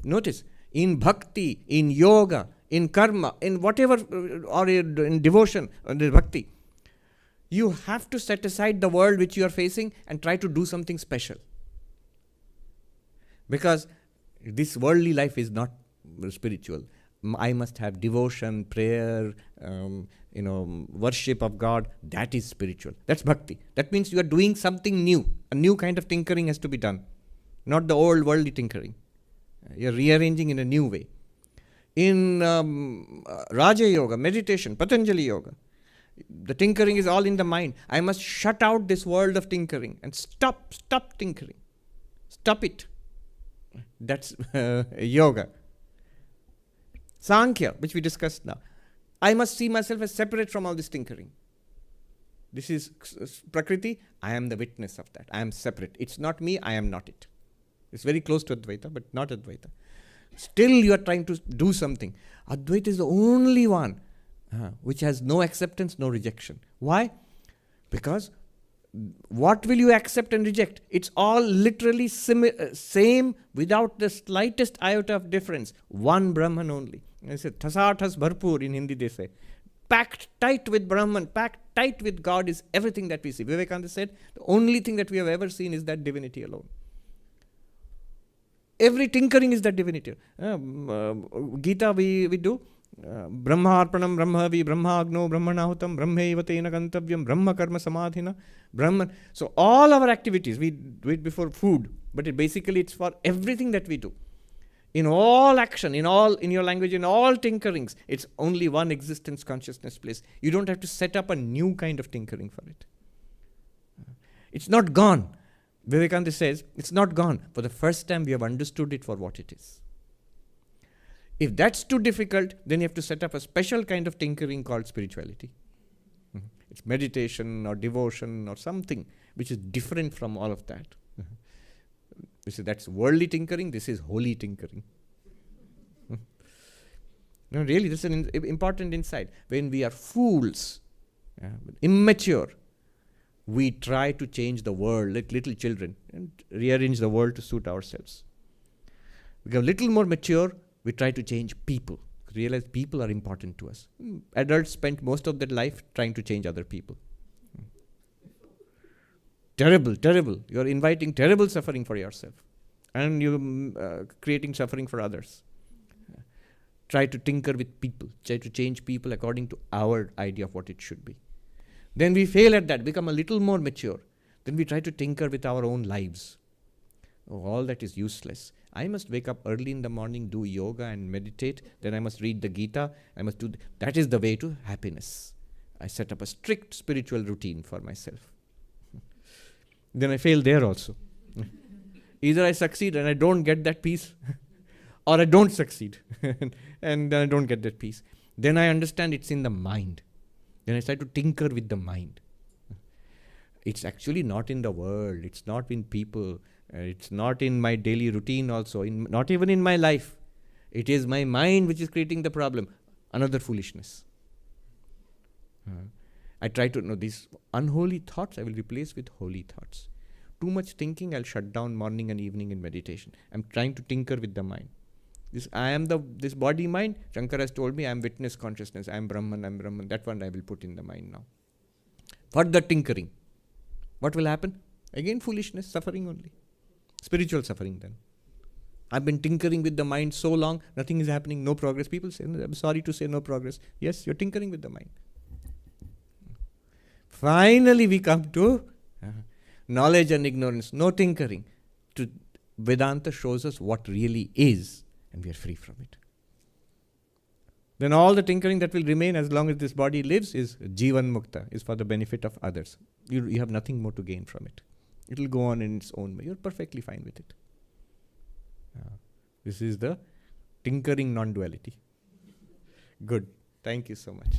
Notice, in bhakti, in yoga, in karma, in whatever, or in devotion, or in bhakti, you have to set aside the world which you are facing and try to do something special. Because this worldly life is not spiritual. I must have devotion, prayer, worship of God. That is spiritual. That's bhakti. That means you are doing something new. A new kind of tinkering has to be done. Not the old worldly tinkering. You're rearranging in a new way. In Raja Yoga, meditation, Patanjali Yoga, the tinkering is all in the mind. I must shut out this world of tinkering and stop tinkering. Stop it. That's yoga. Sankhya, which we discussed now. I must see myself as separate from all this tinkering. This is Prakriti. I am the witness of that. I am separate. It's not me. I am not it. It's very close to Advaita, but not Advaita. Still you are trying to do something. Advaita is the only one which has no acceptance, no rejection. Why? Because what will you accept and reject? It's all literally same without the slightest iota of difference. One Brahman only. I said, Thasathas Bharpur in Hindi they say. Packed tight with Brahman, packed tight with God is everything that we see. Vivekananda said, the only thing that we have ever seen is that divinity alone. Every tinkering is that divinity. Gita we do. Brahma arpanam, Brahmavi, Brahma agno, Brahmanahutam, Brahmaiva tena gantavyam, Brahma karma samadhina, Brahman. So all our activities, we do it before food, but basically it's for everything that we do. In all action, in your language, in all tinkerings, it's only one existence consciousness place. You don't have to set up a new kind of tinkering for it. It's not gone. Vivekananda says, it's not gone. For the first time, we have understood it for what it is. If that's too difficult, then you have to set up a special kind of tinkering called spirituality. It's meditation or devotion or something which is different from all of that. You see, that's worldly tinkering, this is holy tinkering. No, really, this is an important insight. When we are fools, immature, we try to change the world like little children and rearrange the world to suit ourselves. We get a little more mature, we try to change people. Realize people are important to us. Adults spend most of their life trying to change other people. Terrible, terrible. You're inviting terrible suffering for yourself. And you're creating suffering for others. Try to tinker with people. Try to change people according to our idea of what it should be. Then we fail at that, become a little more mature. Then we try to tinker with our own lives. Oh, all that is useless. I must wake up early in the morning, do yoga and meditate. Then I must read the Gita. I must do that is the way to happiness. I set up a strict spiritual routine for myself. Then I fail there also. Either I succeed and I don't get that peace, or I don't succeed and then I don't get that peace. Then I understand it's in the mind. Then I start to tinker with the mind. It's actually not in the world. It's not in people. It's not in my daily routine also. Not even in my life. It is my mind which is creating the problem. Another foolishness. I try to know these unholy thoughts I will replace with holy thoughts. Too much thinking I'll shut down morning and evening in meditation. I'm trying to tinker with the mind. This body mind, Shankara has told me I am witness consciousness. I am Brahman. That one I will put in the mind now. Further tinkering. What will happen? Again foolishness, suffering only. Spiritual suffering then. I've been tinkering with the mind so long, nothing is happening, no progress. People say, I'm sorry to say no progress. Yes, you're tinkering with the mind. Finally we come to knowledge and ignorance, no tinkering. Vedanta shows us what really is, and we are free from it. Then all the tinkering that will remain as long as this body lives is Jivan Mukta, is for the benefit of others. You have nothing more to gain from it. It will go on in its own way. You're perfectly fine with it. This is the tinkering non-duality. Good. Thank you so much.